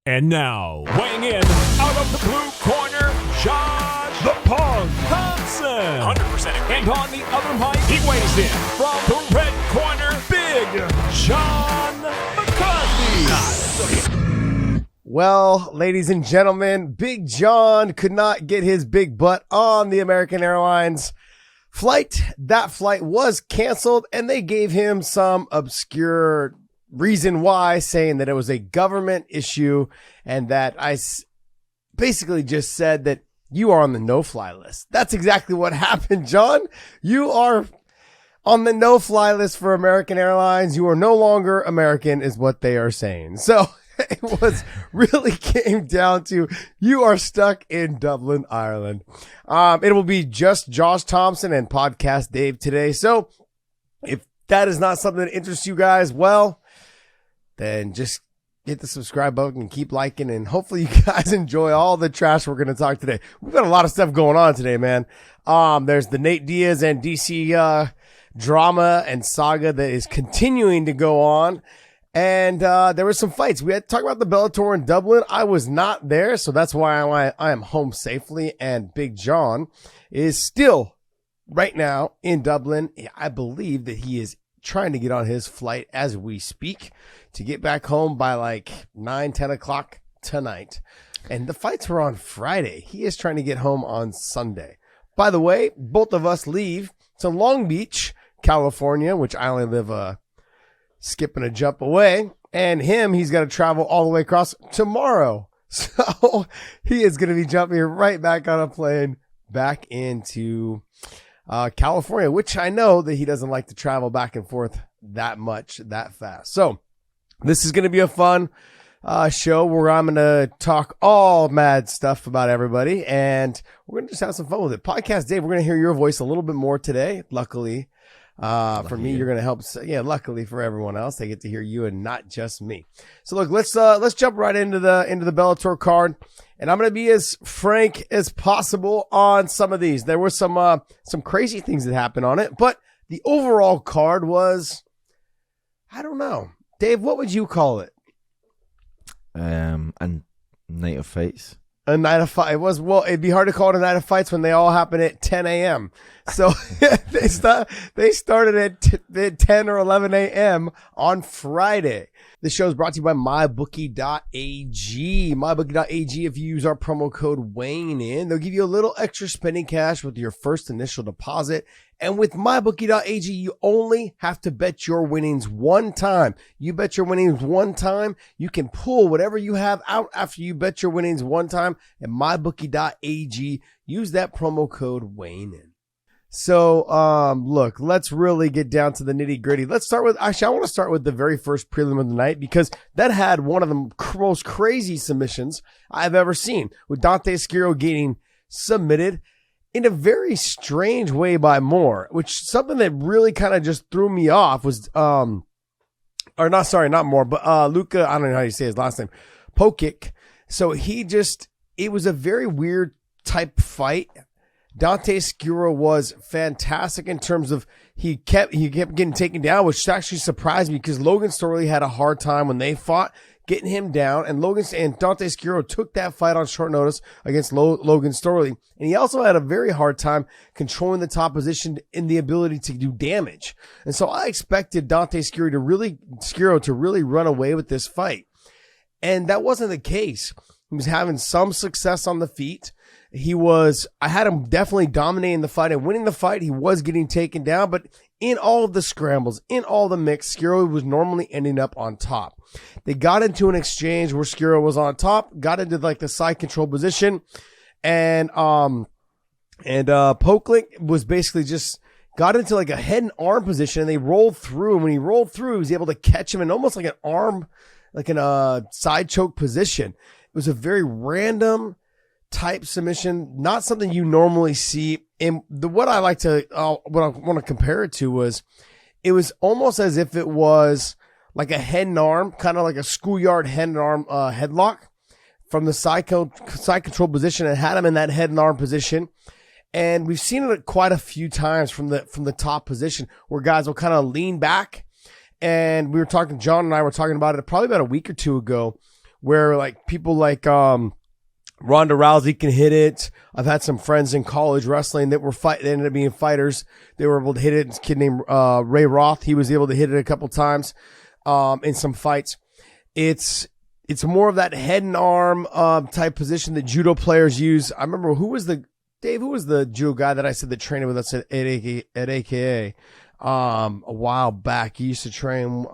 And now, weighing in out of the blue corner, Josh the Punk Thomson. 100% agree. And on the other mic, he weighs in from the red corner, Big John McCarthy. Well, ladies and gentlemen, Big John could not get his big butt on the American Airlines flight. That flight was canceled, and they gave him some obscure reason why, saying that it was a government issue and that I basically just said that you are on the no-fly list. That's exactly what happened, John. You are on the no-fly list for American Airlines. You are no longer American is what they are saying. So it was really came down to you are stuck in Dublin, Ireland. It will be just Josh Thomson and Podcast Dave today. So if that is not something that interests you guys, well, then just hit the subscribe button and keep liking, and hopefully you guys enjoy all the trash we're going to talk today. We've got a lot of stuff going on today, man. There's the Nate Diaz and DC drama and saga that is continuing to go on. And there were some fights. We had to talk about the Bellator in Dublin. I was not there, so that's why I am home safely. And Big John is still right now in Dublin. I believe that he is trying to get on his flight as we speak to get back home by like 9-10 o'clock tonight. And the fights were on Friday. He is trying to get home on Sunday. By the way, both of us leave to Long Beach, California, which I only live skip and a jump away. And he's got to travel all the way across tomorrow. So he is going to be jumping right back on a plane back into California, which I know that he doesn't like to travel back and forth that much, that fast. So this is going to be a fun show where I'm going to talk all mad stuff about everybody, and we're going to just have some fun with it. Podcast Dave, we're going to hear your voice a little bit more today. Luckily, for me, you're going to help. Yeah, luckily for everyone else, they get to hear you and not just me. So look, let's jump right into the Bellator card. And I'm going to be as frank as possible on some of these. There were some crazy things that happened on it, but the overall card was, I don't know. Dave, what would you call it? A night of fights. A night of fight. It was, well, it'd be hard to call it a night of fights when they all happen at 10 a.m. So they started at 10 or 11 a.m. on Friday. This show is brought to you by MyBookie.ag. MyBookie.ag, if you use our promo code WayneIn, they'll give you a little extra spending cash with your first initial deposit. And with MyBookie.ag, you only have to bet your winnings one time. You bet your winnings one time, you can pull whatever you have out after you bet your winnings one time at MyBookie.ag. Use that promo code WayneIn. So, look, let's really get down to the nitty gritty. I want to start with the very first prelim of the night because that had one of the most crazy submissions I've ever seen, with Dante Skiro getting submitted in a very strange way by Moore, which something that really kind of just threw me off was, not Moore, but, Luka, I don't know how you say his last name, Pokic. So it was a very weird type fight. Dante Skiro was fantastic in terms of he kept getting taken down, which actually surprised me because Logan Storley had a hard time when they fought getting him down, and Dante Skiro took that fight on short notice against Logan Storley, and he also had a very hard time controlling the top position in the ability to do damage. And so I expected Dante Skiro to really run away with this fight, and that wasn't the case. He was having some success on the feet. I had him definitely dominating the fight and winning the fight. He was getting taken down, but in all of the scrambles, in all the mix, Skiro was normally ending up on top. They got into an exchange where Skiro was on top, got into like the side control position, and Poklink was basically just got into like a head and arm position, and they rolled through. And when he rolled through, he was able to catch him in almost like an arm, like in a side choke position. It was a very random type submission, not something you normally see. And what I want to compare it to was, it was almost as if it was like a head and arm, kind of like a schoolyard head and arm headlock from the side control position, and had him in that head and arm position. And we've seen it quite a few times from the top position where guys will kind of lean back. And John and I were talking about it probably about a week or two ago, where like people like Ronda Rousey can hit it. I've had some friends in college wrestling that were they ended up being fighters. They were able to hit it. This kid named Ray Roth, he was able to hit it a couple times in some fights. It's more of that head and arm type position that judo players use. I remember who was the judo guy that I said that trained with us at AKA a while back. He used to train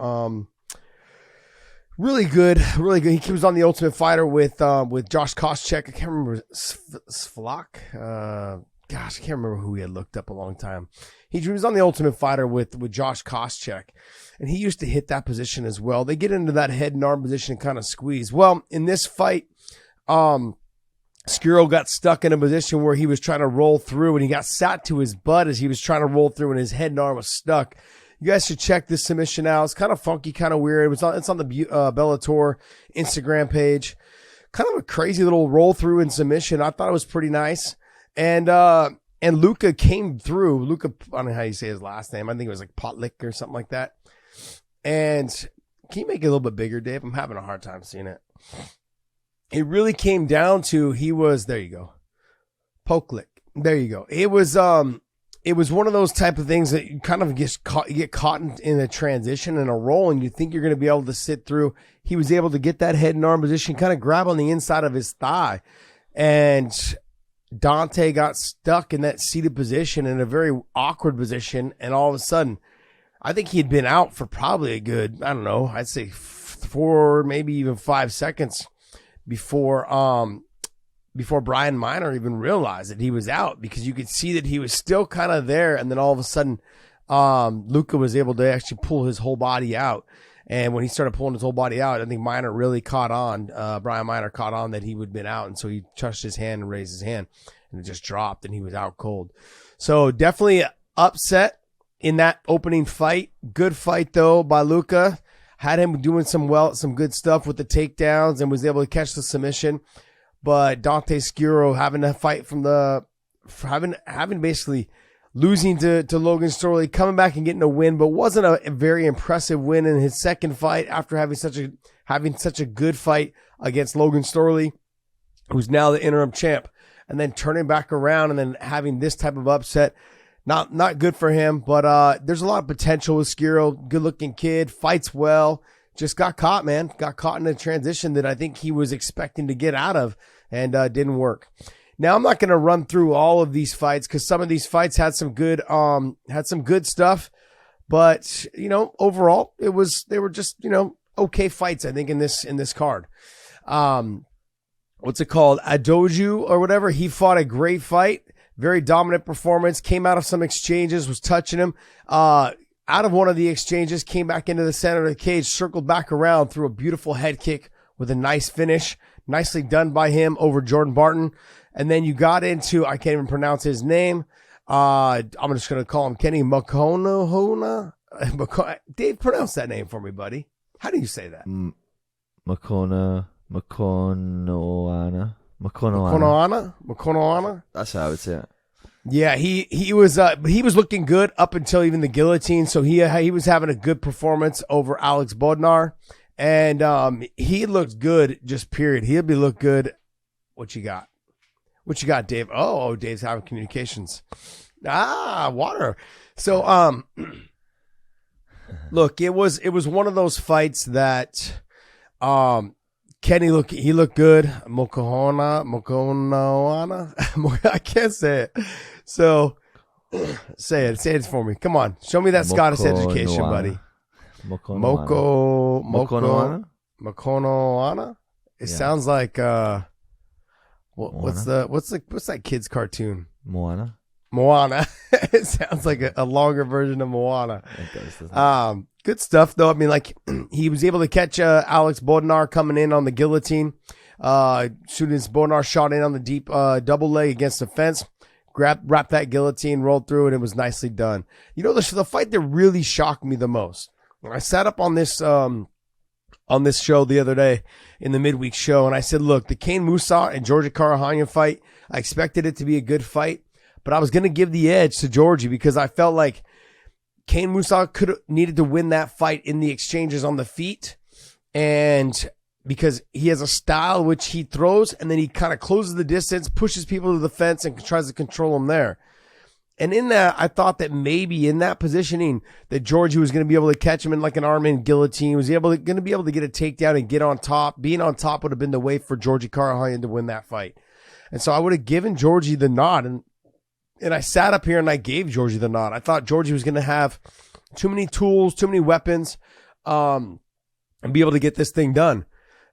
really good. He was on the Ultimate Fighter with Josh Koscheck. I can't remember Spivac. I can't remember who he had looked up a long time. He was on the Ultimate Fighter with Josh Koscheck, and he used to hit that position as well. They get into that head and arm position and kind of squeeze. Well, in this fight, Skuro got stuck in a position where he was trying to roll through, and he got sat to his butt as he was trying to roll through, and his head and arm was stuck. You guys should check this submission out. It's kind of funky, kind of weird. It's on the Bellator Instagram page. Kind of a crazy little roll through and submission. I thought it was pretty nice. And Luka came through. Luka, I don't know how you say his last name. I think it was like Potlik or something like that. And can you make it a little bit bigger, Dave? I'm having a hard time seeing it. It really came down to there you go. Poklik. There you go. It was one of those type of things that you kind of get caught in a transition and a roll, and you think you're going to be able to sit through. He was able to get that head and arm position, kind of grab on the inside of his thigh, and Dante got stuck in that seated position in a very awkward position, and all of a sudden, I think he had been out for probably a good, I don't know, I'd say 4, maybe even 5 seconds before Brian Miner even realized that he was out, because you could see that he was still kind of there, and then all of a sudden, Luka was able to actually pull his whole body out. And when he started pulling his whole body out, I think Miner really caught on. Brian Miner caught on that he would have been out, and so he touched his hand and raised his hand, and it just dropped, and he was out cold. So definitely upset in that opening fight. Good fight though by Luka. Had him doing some good stuff with the takedowns, and was able to catch the submission. But Dante Skuro having to fight having basically losing to Logan Storley, coming back and getting a win, but wasn't a very impressive win in his second fight after having such a good fight against Logan Storley, who's now the interim champ, and then turning back around and then having this type of upset. Not good for him, but there's a lot of potential with Skuro. Good looking kid, fights well. Just got caught, man. Got caught in a transition that I think he was expecting to get out of, and didn't work. Now, I'm not going to run through all of these fights, because some of these fights had some good stuff, but overall they were just okay fights, I think, in this card. What's it called? Adoju or whatever. He fought a great fight, very dominant performance. Came out of some exchanges, was touching him. Out of one of the exchanges, came back into the center of the cage, circled back around, threw a beautiful head kick with a nice finish. Nicely done by him over Jordan Barton. And then you got into, I can't even pronounce his name. I'm just going to call him Kenny Makonohona. Dave, pronounce that name for me, buddy. How do you say that? Makonoana. That's how I would say it. Yeah, he was looking good up until even the guillotine. So he was having a good performance over Alex Bodnar, and he looked good. Just period. He'll be look good. What you got? What you got, Dave? Oh, Dave's having communications. Water. So look, it was one of those fights that Kenny looked good. Mokonoana. I can't say it. So say it for me. Come on, show me that Scottish education, buddy. Mokonoana. It sounds like what's that kid's cartoon? Moana. It sounds like a longer version of Moana. Good stuff though. I mean, like, he was able to catch Alex Bodnar coming in on the guillotine. Shooting his Bodnar shot in on the deep double leg against the fence. Wrapped that guillotine, rolled through it, and it was nicely done. The fight that really shocked me the most, when I sat up on this show the other day in the midweek show, and I said, look, the Kane Musa and Georgie Karahanian fight, I expected it to be a good fight, but I was going to give the edge to Georgie because I felt like Kane Musa needed to win that fight in the exchanges on the feet, and because he has a style which he throws and then he kind of closes the distance, pushes people to the fence and tries to control them there. And in that, I thought that maybe in that positioning that Georgie was going to be able to catch him in like an arm-in guillotine, was going to be able to get a takedown and get on top. Being on top would have been the way for Georgie Karahayan to win that fight. And so I would have given Georgie the nod. And I sat up here and I gave Georgie the nod. I thought Georgie was going to have too many tools, too many weapons, and be able to get this thing done.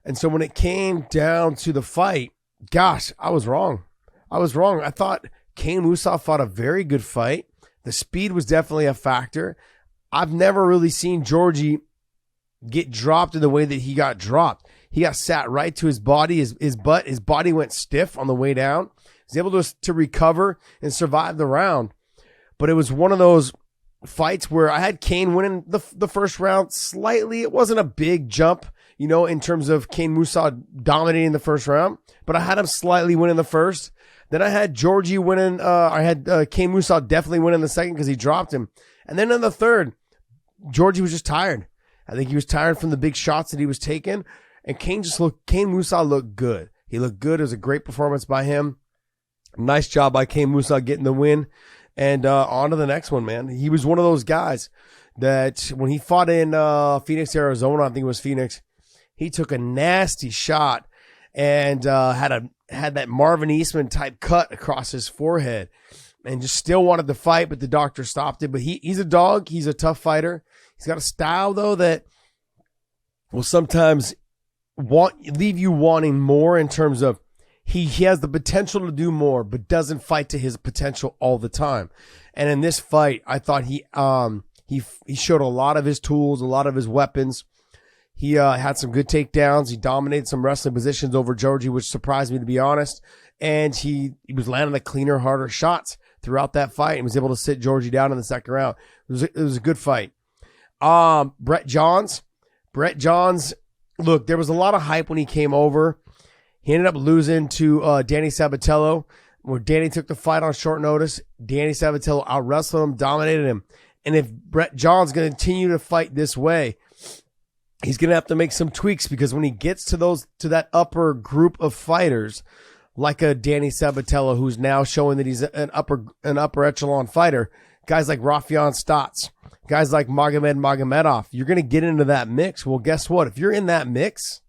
And so when it came down to the fight, gosh, I was wrong. I thought Kane Mousaf fought a very good fight. The speed was definitely a factor. I've never really seen Georgie get dropped in the way that he got dropped. He got sat right to his body, his butt. His body went stiff on the way down. He was able to recover and survive the round. But it was one of those fights where I had Kane winning the first round slightly. It wasn't a big jump, in terms of Kane Mousaf dominating the first round, but I had him slightly winning the first. Then I had Georgie winning. I had Kane Mousaf definitely winning the second because he dropped him. And then in the third, Georgie was just tired. I think he was tired from the big shots that he was taking. And Kane Mousaf looked good. He looked good. It was a great performance by him. Nice job by Kane Mousaf getting the win. And on to the next one, man. He was one of those guys that when he fought in Phoenix, Arizona, I think it was Phoenix, he took a nasty shot and had that Marvin Eastman type cut across his forehead and just still wanted to fight, but the doctor stopped it. But he's a dog. He's a tough fighter. He's got a style, though, that will sometimes leave you wanting more in terms of he has the potential to do more, but doesn't fight to his potential all the time. And in this fight, I thought he showed a lot of his tools, a lot of his weapons. He had some good takedowns. He dominated some wrestling positions over Georgie, which surprised me, to be honest. And he was landing the cleaner, harder shots throughout that fight and was able to sit Georgie down in the second round. It was a good fight. Brett Johns, look, there was a lot of hype when he came over. He ended up losing to Danny Sabatello, where Danny took the fight on short notice. Danny Sabatello out-wrestled him, dominated him. And if Brett Johns is going to continue to fight this way, he's going to have to make some tweaks, because when he gets to that upper group of fighters, like a Danny Sabatello, who's now showing that he's an upper echelon fighter, guys like Rafion Stotts, guys like Magomedov, you're going to get into that mix. Well, guess what? If you're in that mix,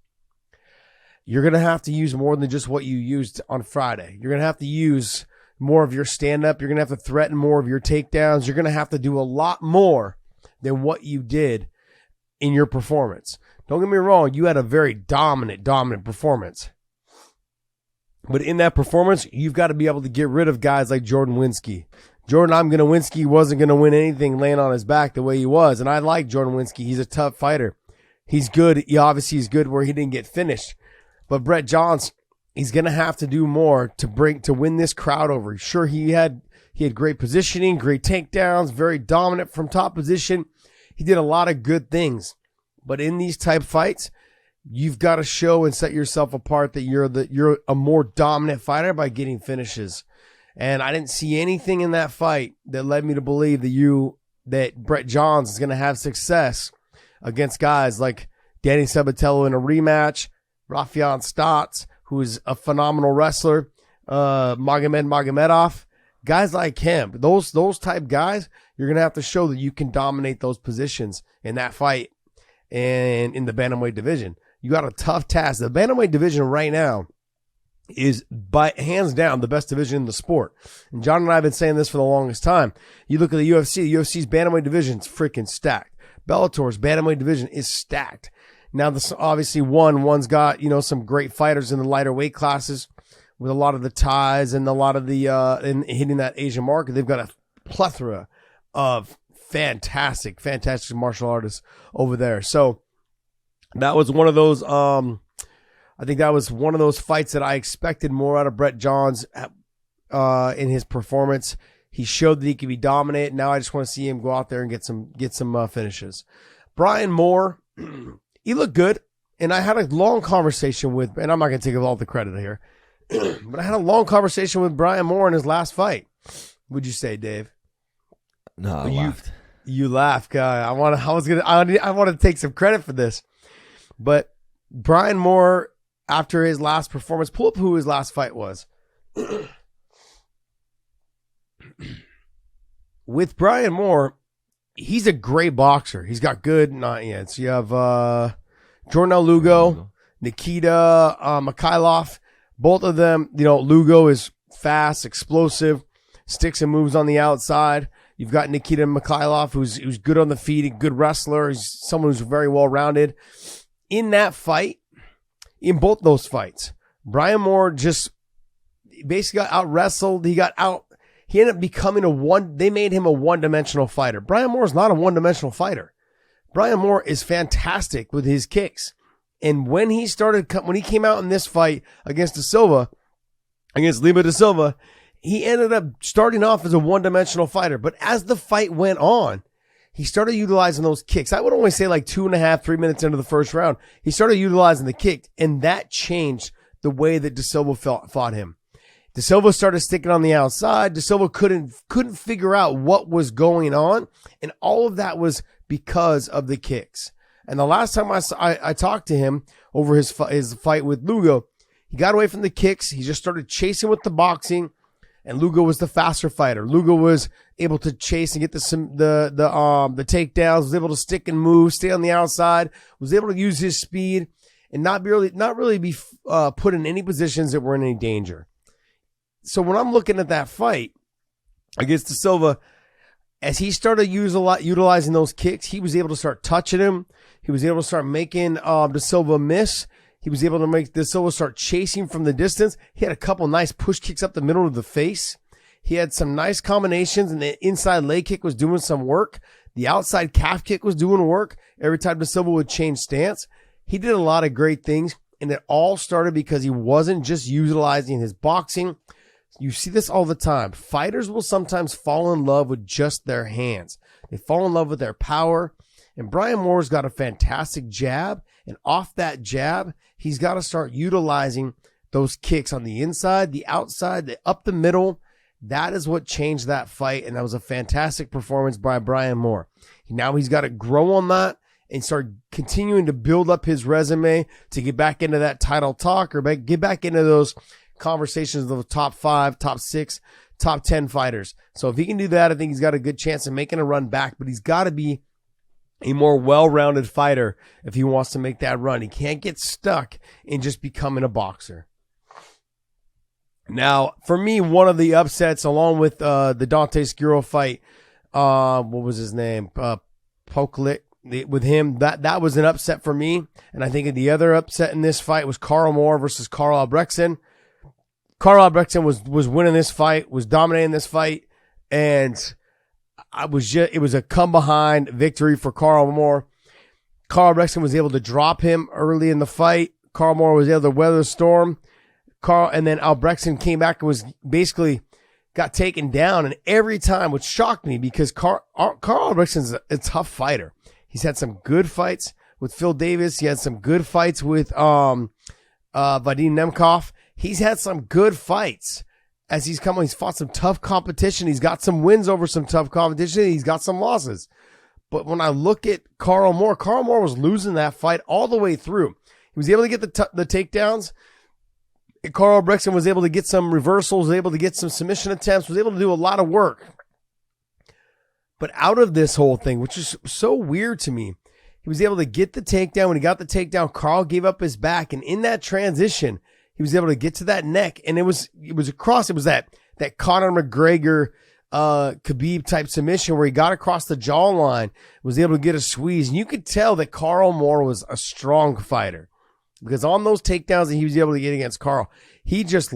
you're going to have to use more than just what you used on Friday. You're going to have to use more of your stand-up. You're going to have to threaten more of your takedowns. You're going to have to do a lot more than what you did in your performance. Don't get me wrong, you had a very dominant performance. But in that performance, you've got to be able to get rid of guys like Jordan Winsky. Winsky wasn't going to win anything laying on his back the way he was. And I like Jordan Winsky. He's a tough fighter. He's good. He's good where he didn't get finished. But Brett Johns, he's going to have to do more to win this crowd over. Sure, he had great positioning, great takedowns, very dominant from top position. He did a lot of good things. But in these type fights, you've got to show and set yourself apart that you're a more dominant fighter by getting finishes. And I didn't see anything in that fight that led me to believe that Brett Johns is going to have success against guys like Danny Sabatello in a rematch, Rafion Stotts, who is a phenomenal wrestler, Magomedov, guys like him. Those type guys, you're going to have to show that you can dominate those positions in that fight and in the bantamweight division. You got a tough task. The bantamweight division right now is by hands down the best division in the sport. And John and I have been saying this for the longest time. You look at the UFC's bantamweight division is freaking stacked. Bellator's bantamweight division is stacked. Now, this obviously one's got, some great fighters in the lighter weight classes with a lot of the ties and a lot of the, in hitting that Asian market. They've got a plethora of fantastic martial artists over there. So that was one of those, I think that was one of those fights that I expected more out of Brett Johns in his performance. He showed that he could be dominant. Now I just want to see him go out there and get some finishes. Brian Moore, he looked good. And I had a long conversation with, and I'm not going to take all the credit here, but I had a long conversation with Brian Moore in his last fight. Would you say, Dave? No, I laughed. You laugh, guy. I want to take some credit for this. But Brian Moore, after his last performance, pull up who his last fight was. With Brian Moore, he's a great boxer. He's got good, so you have Jordan Lugo, Nikita Mikhailov. Both of them, Lugo is fast, explosive, sticks and moves on the outside. You've got Nikita Mikhailov, who's good on the feet, a good wrestler. He's someone who's very well-rounded. In that fight, in both those fights, Brian Moore just basically got out-wrestled. He ended up becoming they made him a one-dimensional fighter. Brian Moore is not a one-dimensional fighter. Brian Moore is fantastic with his kicks. And when he came out in this fight against Lima da Silva, he ended up starting off as a one-dimensional fighter. But as the fight went on, he started utilizing those kicks. I would only say like 2.5, 3 minutes into the first round, he started utilizing the kick, and that changed the way that da Silva fought him. Da Silva started sticking on the outside. Da Silva couldn't figure out what was going on, and all of that was because of the kicks. And the last time I talked to him over his fight with Lugo, he got away from the kicks. He just started chasing with the boxing, and Lugo was the faster fighter. Lugo was able to chase and get the takedowns, was able to stick and move, stay on the outside, was able to use his speed, and not really be put in any positions that were in any danger. So when I'm looking at that fight against da Silva, as he started utilizing those kicks, he was able to start touching him. He was able to start making da Silva miss. He was able to make da Silva start chasing from the distance. He had a couple nice push kicks up the middle of the face. He had some nice combinations, and the inside leg kick was doing some work. The outside calf kick was doing work every time da Silva would change stance. He did a lot of great things, and it all started because he wasn't just utilizing his boxing. You see this all the time. Fighters will sometimes fall in love with just their hands. They fall in love with their power. And Brian Moore's got a fantastic jab. And off that jab, he's got to start utilizing those kicks on the inside, the outside, up the middle. That is what changed that fight. And that was a fantastic performance by Brian Moore. Now he's got to grow on that and start continuing to build up his resume to get back into that title talk or get back into those conversations of the top 5, top 6, top 10 fighters. So if he can do that, I think he's got a good chance of making a run back, but he's got to be a more well-rounded fighter if he wants to make that run. He can't get stuck in just becoming a boxer. Now, for me, one of the upsets, along with the Dante Skuro fight, what was his name? Poklik. With him, that was an upset for me. And I think the other upset in this fight was Carl Moore versus Carl Albrechtsen. Carl Albrechtsen was winning this fight, was dominating this fight, and it was a come behind victory for Carl Moore. Carl Albrechtsen was able to drop him early in the fight. Carl Moore was able to weather the storm. And then Albrechtsen came back and was basically got taken down. And every time, which shocked me because Carl Albrechtsen's a tough fighter. He's had some good fights with Phil Davis. He had some good fights with Vadim Nemkov. He's had some good fights as he's fought some tough competition. He's got some wins over some tough competition. He's got some losses. But when I look at Carl Moore was losing that fight all the way through. He was able to get the takedowns. And Carl Albrechtsen was able to get some reversals, was able to get some submission attempts, was able to do a lot of work. But out of this whole thing, which is so weird to me, he was able to get the takedown. When he got the takedown, Carl gave up his back. And in that transition, he was able to get to that neck. And it was across. It was that Conor McGregor, Khabib type submission where he got across the jawline, was able to get a squeeze. And you could tell that Carl Moore was a strong fighter because on those takedowns that he was able to get against Carl, he was just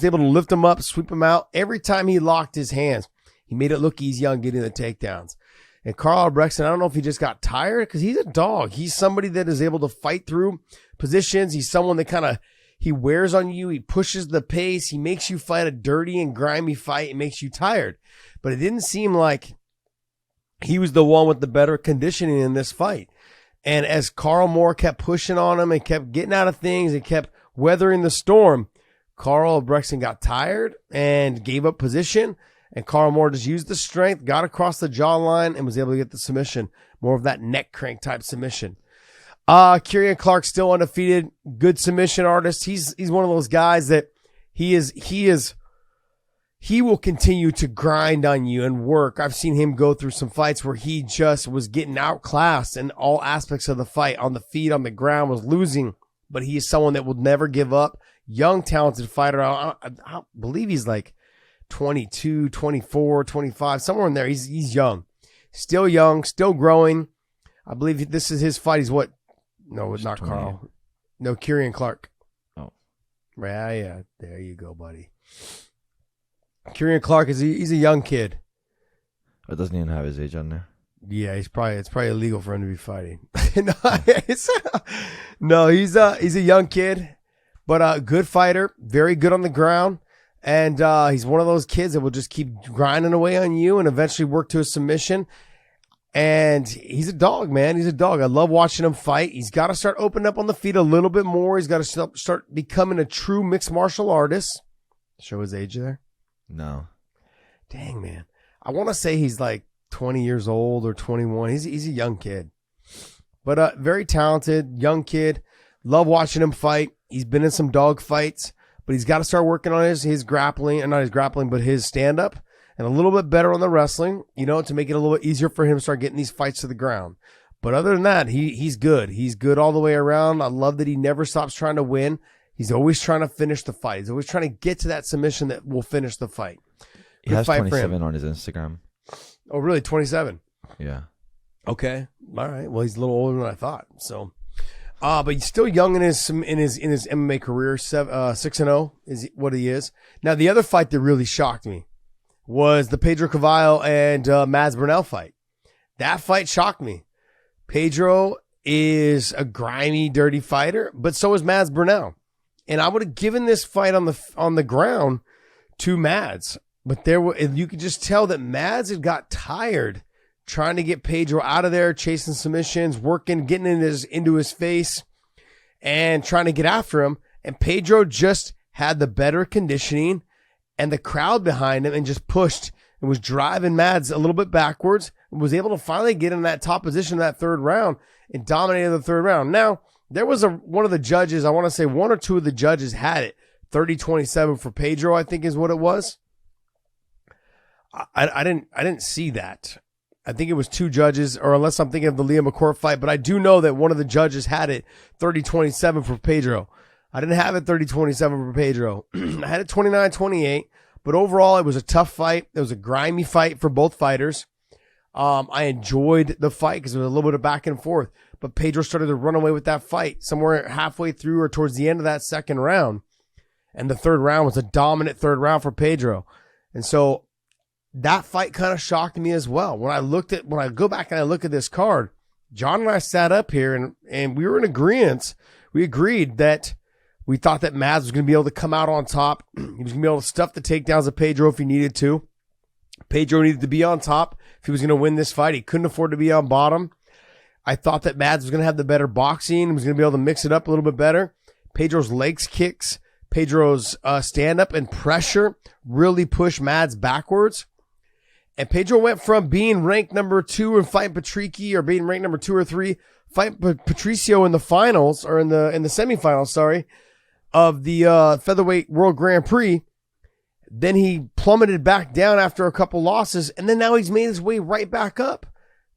able to lift him up, sweep him out. Every time he locked his hands, he made it look easy on getting the takedowns. And Carl Albrechtsen, I don't know if he just got tired because he's a dog. He's somebody that is able to fight through positions. He's someone that he wears on you. He pushes the pace. He makes you fight a dirty and grimy fight. It makes you tired. But it didn't seem like he was the one with the better conditioning in this fight. And as Carl Moore kept pushing on him and kept getting out of things and kept weathering the storm, Carl Albrechtsen got tired and gave up position. And Carl Moore just used the strength, got across the jawline, and was able to get the submission, more of that neck crank type submission. Kieran Clark still undefeated, good submission artist. He's one of those guys that he will continue to grind on you and work. I've seen him go through some fights where he just was getting outclassed in all aspects of the fight, on the feet, on the ground, was losing, but he is someone that will never give up. Young, talented fighter. I believe he's like 22, 24, 25, somewhere in there. He's young, still growing. I believe this is his fight. He's what? No, it's not 20. Carl. No, Kieran Clark. Oh. Yeah. There you go, buddy. Kieran Clark he's a young kid. It doesn't even have his age on there. Yeah, it's probably illegal for him to be fighting. No, he's a young kid, but a good fighter, very good on the ground. And he's one of those kids that will just keep grinding away on you and eventually work to a submission. And he's a dog, man. He's a dog. I love watching him fight. He's got to start opening up on the feet a little bit more. He's got to start becoming a true mixed martial artist. Show his age there. No. Dang, man. I want to say he's like 20 years old or 21. He's a young kid. But very talented, young kid. Love watching him fight. He's been in some dog fights, but he's got to start working on his grappling, and not his grappling, but his stand-up. And a little bit better on the wrestling, to make it a little bit easier for him to start getting these fights to the ground. But other than that, he's good. He's good all the way around. I love that he never stops trying to win. He's always trying to finish the fight. He's always trying to get to that submission that will finish the fight. He has 27 on his Instagram. Oh, really? 27? Yeah. Okay. All right. Well, he's a little older than I thought. So, but he's still young in his MMA career. 6-0 is what he is. Now, the other fight that really shocked me was the Pedro Cavallo and Mads Burnell fight. That fight shocked me. Pedro is a grimy, dirty fighter, but so is Mads Burnell. And I would have given this fight on the ground to Mads, but you could just tell that Mads had got tired trying to get Pedro out of there, chasing submissions, working, getting into his face, and trying to get after him. And Pedro just had the better conditioning and the crowd behind him and just pushed and was driving Mads a little bit backwards and was able to finally get in that top position in that third round and dominated the third round. Now, there was one of the judges, I want to say one or two of the judges had it 30-27 for Pedro, I think is what it was. I didn't see that. I think it was two judges, or unless I'm thinking of the Liam McCourt fight, but I do know that one of the judges had it 30-27 for Pedro. I didn't have it 30-27 for Pedro. I had it 29-28, but overall it was a tough fight. It was a grimy fight for both fighters. I enjoyed the fight because there was a little bit of back and forth, but Pedro started to run away with that fight somewhere halfway through or towards the end of that second round. And the third round was a dominant third round for Pedro. And so that fight kind of shocked me as well. When I go back and I look at this card, John and I sat up here and we were in agreement. We agreed that we thought that Mads was going to be able to come out on top. He was going to be able to stuff the takedowns of Pedro if he needed to. Pedro needed to be on top if he was going to win this fight. He couldn't afford to be on bottom. I thought that Mads was going to have the better boxing and was going to be able to mix it up a little bit better. Pedro's legs kicks, Pedro's stand-up and pressure really pushed Mads backwards. And Pedro went from being ranked number 2 and fighting Patricky, or being ranked number 2 or 3, fight Patricio in the finals, or in the semifinals, of the Featherweight World Grand Prix. Then he plummeted back down after a couple losses, and then now he's made his way right back up.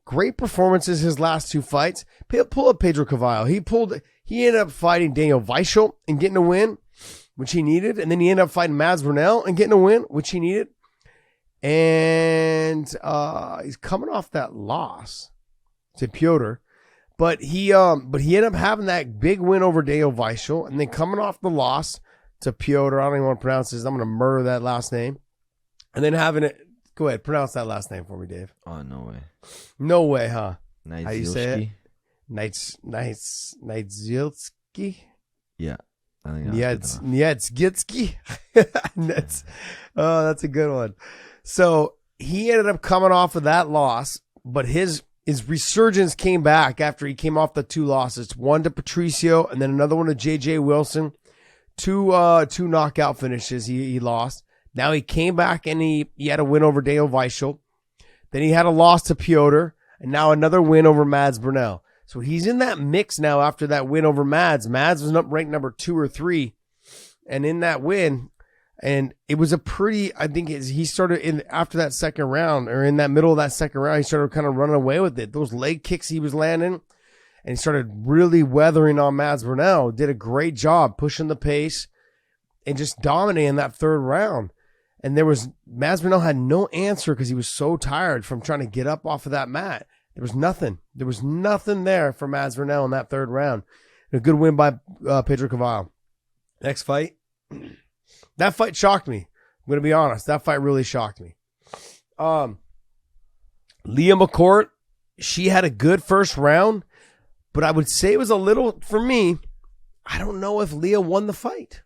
Great performances his last 2 fights. Pull up Pedro Cavallo. He ended up fighting Daniel Weichel and getting a win, which he needed, and then he ended up fighting Mads Burnell and getting a win, which he needed. And he's coming off that loss to Piotr, but he ended up having that big win over Daniel Weichel, and then coming off the loss to Piotr. I don't even want to pronounce this. I'm going to murder that last name, and then having it. Go ahead, pronounce that last name for me, Dave. Oh, no way. No way, huh? Nice. How do you say it? Nightzilski? Yeah. Niedzgitsky? Oh, that's a good one. So he ended up coming off of that loss, but his resurgence came back after he came off the 2 losses, one to Patricio and then another one to J.J. Wilson. Two knockout finishes he lost. Now he came back and he had a win over Daniel Weichel. Then he had a loss to Piotr, and now another win over Mads Burnell. So he's in that mix now after that win over Mads. Mads was ranked number 2 or 3. And in that win, and it was a pretty, I think he started after that second round, or in that middle of that second round, he started kind of running away with it. Those leg kicks he was landing, and he started really weathering on Mads Burnell. Did a great job pushing the pace and just dominating that third round. And Mads Burnell had no answer because he was so tired from trying to get up off of that mat. There was nothing. There was nothing there for Mads Burnell in that third round. And a good win by Peter Queally. Next fight. That fight shocked me. I'm going to be honest. That fight really shocked me. Leah McCourt, she had a good first round, but I would say it was a little, for me, I don't know if Leah won the fight.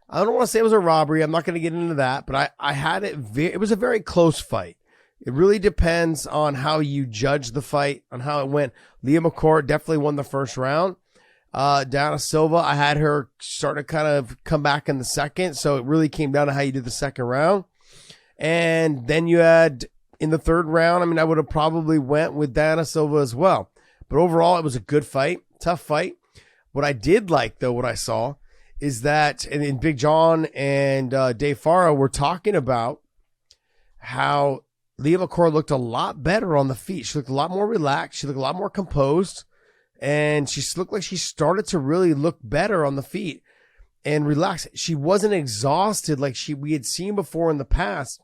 I don't want to say it was a robbery. I'm not going to get into that, but I had it. It was a very close fight. It really depends on how you judge the fight, on how it went. Leah McCourt definitely won the first round. Diana Silva, I had her start to kind of come back in the second, so it really came down to how you did the second round. And then you had in the third round, I would have probably went with Diana Silva as well. But overall, it was a good fight, tough fight. What I did like, though, what I saw is that, and Big John and Dave Farah were talking about how Leah McCourt looked a lot better on the feet. She looked a lot more relaxed. She looked a lot more composed. And she looked like she started to really look better on the feet and relax. She wasn't exhausted like we had seen before in the past.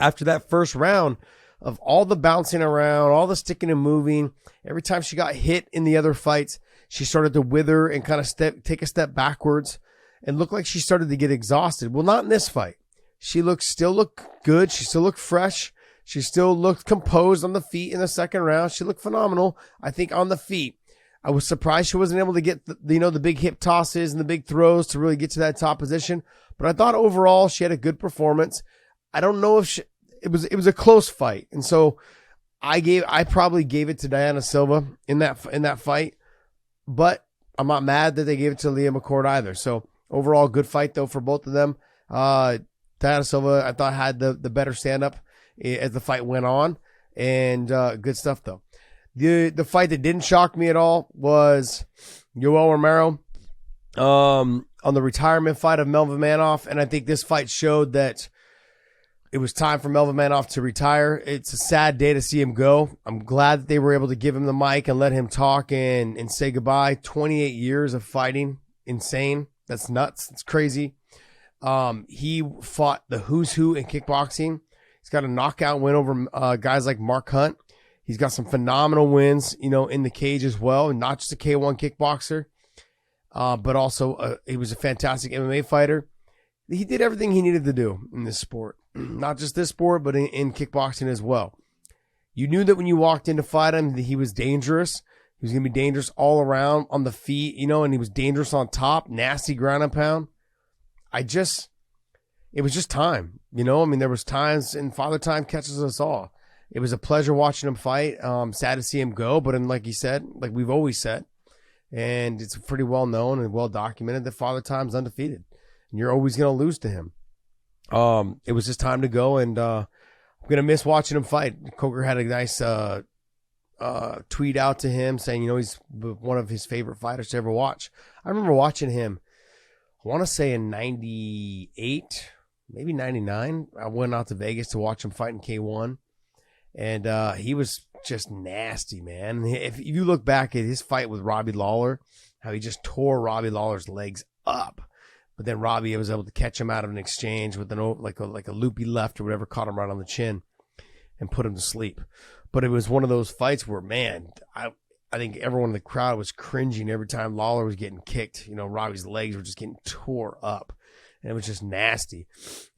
After that first round of all the bouncing around, all the sticking and moving, every time she got hit in the other fights, she started to wither and kind of take a step backwards and look like she started to get exhausted. Well, not in this fight. She still looked good. She still looked fresh. She still looked composed on the feet in the second round. She looked phenomenal, I think, on the feet. I was surprised she wasn't able to get the big hip tosses and the big throws to really get to that top position. But I thought overall she had a good performance. I don't know if it was a close fight, and so I probably gave it to Diana Silva in that fight. But I'm not mad that they gave it to Leah McCourt either. So overall, good fight though for both of them. Diana Silva, I thought, had the better stand up as the fight went on, and good stuff though. The fight that didn't shock me at all was Yoel Romero on the retirement fight of Melvin Manoff, and I think this fight showed that it was time for Melvin Manoff to retire. It's a sad day to see him go. I'm glad that they were able to give him the mic and let him talk and say goodbye. 28 years of fighting. Insane. That's nuts. It's crazy. He fought the who's who in kickboxing. He's got a knockout win over guys like Mark Hunt. He's got some phenomenal wins, in the cage as well. And not just a K1 kickboxer, but also he was a fantastic MMA fighter. He did everything he needed to do in this sport. Not just this sport, but in kickboxing as well. You knew that when you walked in to fight him, that he was dangerous. He was going to be dangerous all around on the feet, and he was dangerous on top, nasty ground and pound. It was just time, there was times, and Father Time catches us all. It was a pleasure watching him fight. Sad to see him go, but like you said, like we've always said, and it's pretty well known and well documented that Father Time's undefeated, and you're always going to lose to him. It was just time to go, and I'm going to miss watching him fight. Coker had a nice tweet out to him saying, he's one of his favorite fighters to ever watch. I remember watching him, I want to say in 98, maybe 99. I went out to Vegas to watch him fight in K1. And he was just nasty, man. If you look back at his fight with Robbie Lawler, how he just tore Robbie Lawler's legs up. But then Robbie was able to catch him out of an exchange with like a loopy left or whatever, caught him right on the chin and put him to sleep. But it was one of those fights where, man, I think everyone in the crowd was cringing every time Lawler was getting kicked. Robbie's legs were just getting tore up. And it was just nasty.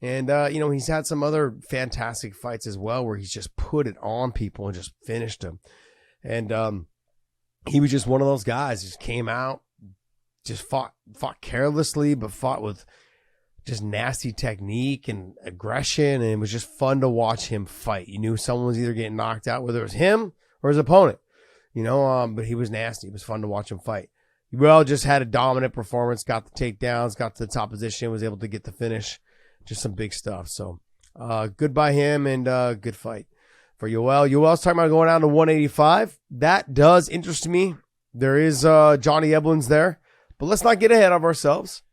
And, he's had some other fantastic fights as well where he's just put it on people and just finished them. And he was just one of those guys. Just came out, just fought carelessly, but fought with just nasty technique and aggression. And it was just fun to watch him fight. You knew someone was either getting knocked out, whether it was him or his opponent. But he was nasty. It was fun to watch him fight. Well, just had a dominant performance, got the takedowns, got to the top position, was able to get the finish. Just some big stuff. So, good by him and good fight. for Yoel. Yoel's talking about going down to 185. That does interest me. There is Johnny Eblen's there. But let's not get ahead of ourselves.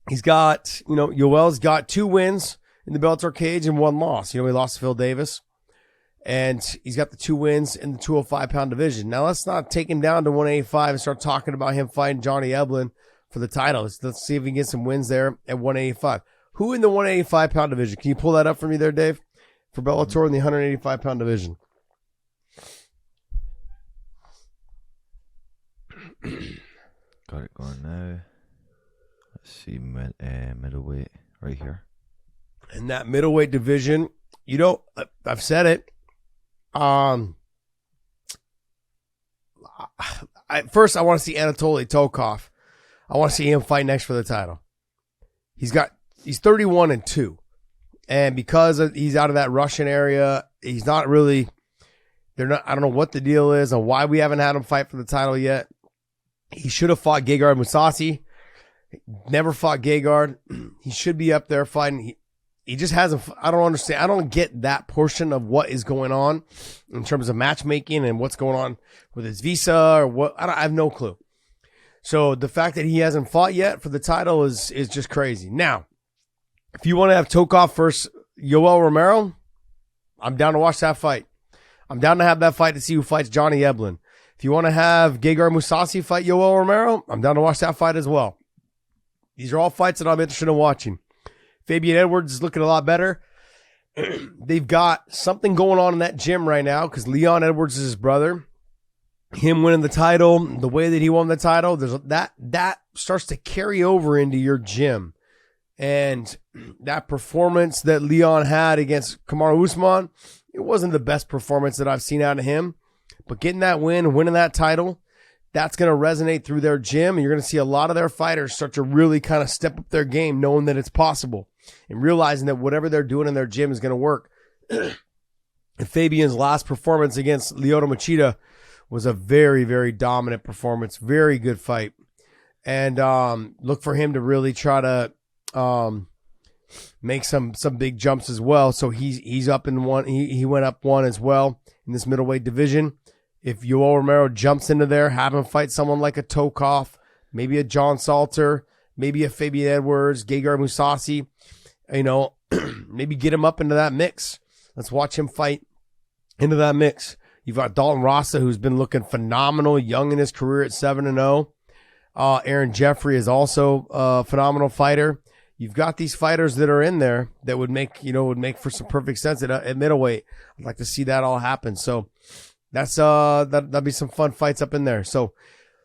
He's got, Yoel's got 2 wins in the Bellator cage and 1 loss. He lost to Phil Davis. And he's got the 2 wins in the 205-pound division. Now, let's not take him down to 185 and start talking about him fighting Johnny Eblen for the title. Let's see if he can get some wins there at 185. Who in the 185-pound division? Can you pull that up for me there, Dave? For Bellator in the 185-pound division. Got it going now. Let's see, middleweight right here. In that middleweight division, I've said it. First, I want to see Anatoly Tokov. I want to see him fight next for the title. He's 31-2, and because he's out of that Russian area, he's not really. I don't know what the deal is and why we haven't had him fight for the title yet. He should have fought Gegard Mousasi. Never fought Gegard. He should be up there fighting. He just hasn't. I don't understand. I don't get that portion of what is going on in terms of matchmaking and what's going on with his visa or what. I have no clue. So the fact that he hasn't fought yet for the title is just crazy. Now, if you want to have Tokov versus Yoel Romero, I'm down to watch that fight. I'm down to have that fight to see who fights Johnny Eblen. If you want to have Gegard Mousasi fight Yoel Romero, I'm down to watch that fight as well. These are all fights that I'm interested in watching. Fabian Edwards is looking a lot better. They've got something going on in that gym right now because Leon Edwards is his brother. Him winning the title, the way that he won the title, there's that starts to carry over into your gym. And that performance that Leon had against Kamaru Usman, it wasn't the best performance that I've seen out of him. But getting that win, winning that title, that's going to resonate through their gym. And you're going to see a lot of their fighters start to really kind of step up their game, knowing that it's possible and realizing that whatever they're doing in their gym is going to work. And Fabian's last performance against Lyoto Machida was a very, very dominant performance. Very good fight. And look for him to really try to make some big jumps as well. So he's up in one. He went up 1 as well in this middleweight division. If Yoel Romero jumps into there, have him fight someone like a Tokov, maybe a John Salter, maybe a Fabian Edwards, Gegard Mousasi, maybe get him up into that mix. Let's watch him fight into that mix. You've got Dalton Rasa, who's been looking phenomenal, young in his career at 7-0. Aaron Jeffrey is also a phenomenal fighter. You've got these fighters that are in there that would make for some perfect sense at middleweight. I'd like to see that all happen. So that's that'd be some fun fights up in there. So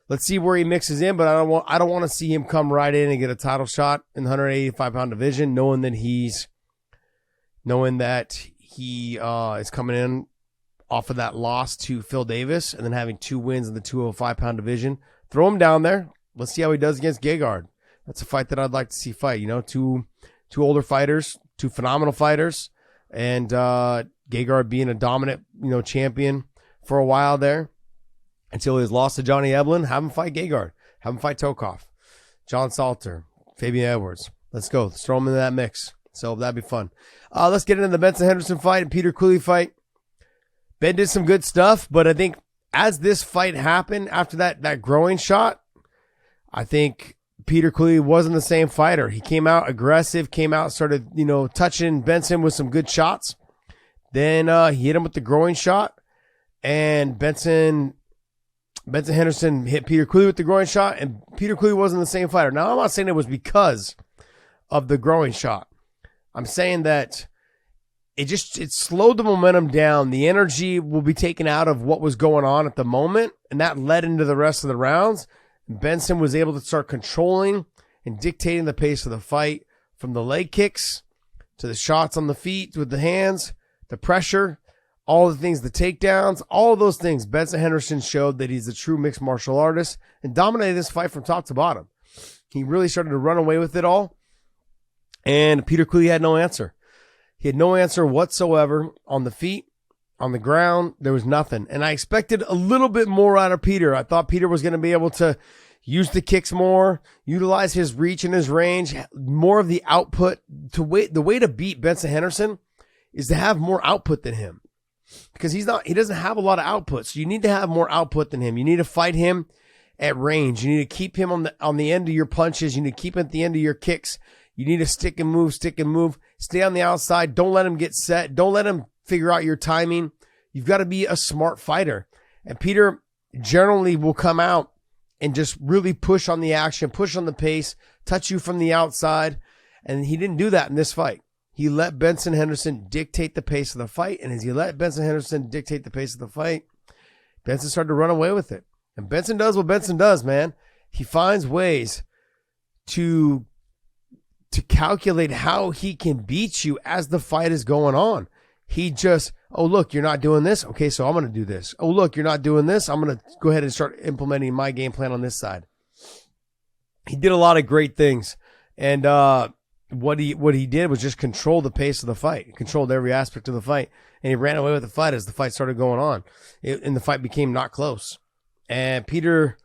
let's see where he mixes in, but I don't want to see him come right in and get a title shot in the 185-pound division, knowing that he is coming in off of that loss to Phil Davis and then having 2 wins in the 205-pound division. Throw him down there. Let's see how he does against Gegard. That's a fight that I'd like to see fight. Two older fighters, 2 phenomenal fighters, and Gegard being a dominant, champion for a while there until his loss to Johnny Eblen. Have him fight Gegard. Have him fight Tokov, John Salter, Fabian Edwards. Let's go. Let's throw him into that mix. So that'd be fun. Let's get into the Benson Henderson fight and Peter Queally fight. Ben did some good stuff, but I think as this fight happened after that groin shot, I think Peter Queally wasn't the same fighter. He came out aggressive, started, touching Benson with some good shots. Then he hit him with the groin shot, and Benson Henderson hit Peter Queally with the groin shot, and Peter Queally wasn't the same fighter. Now, I'm not saying it was because of the groin shot. I'm saying that it slowed the momentum down. The energy will be taken out of what was going on at the moment, and that led into the rest of the rounds. Benson was able to start controlling and dictating the pace of the fight, from the leg kicks to the shots on the feet with the hands, the pressure, all the things, the takedowns, all of those things. Benson Henderson showed that he's a true mixed martial artist and dominated this fight from top to bottom. He really started to run away with it all, and Peter Queally had no answer. He had no answer whatsoever on the feet, on the ground. There was nothing. And I expected a little bit more out of Peter. I thought Peter was going to be able to use the kicks more, utilize his reach and his range, more of the output. The way to beat Benson Henderson is to have more output than him, because he doesn't have a lot of output. So you need to have more output than him. You need to fight him at range. You need to keep him on the end of your punches. You need to keep him at the end of your kicks. You need to stick and move. Stay on the outside. Don't let him get set. Don't let him figure out your timing. You've got to be a smart fighter. And Peter generally will come out and just really push on the action, push on the pace, touch you from the outside. And he didn't do that in this fight. He let Benson Henderson dictate the pace of the fight. And as he let Benson Henderson dictate the pace of the fight, Benson started to run away with it. And Benson does what Benson does, man. He finds ways to calculate how he can beat you as the fight is going on. He just, oh, look, you're not doing this. Okay, so I'm going to do this. Oh, look, you're not doing this. I'm going to go ahead and start implementing my game plan on this side. He did a lot of great things. And what he did was just control the pace of the fight. He controlled every aspect of the fight. And he ran away with the fight as the fight started going on. And the fight became not close. And Peter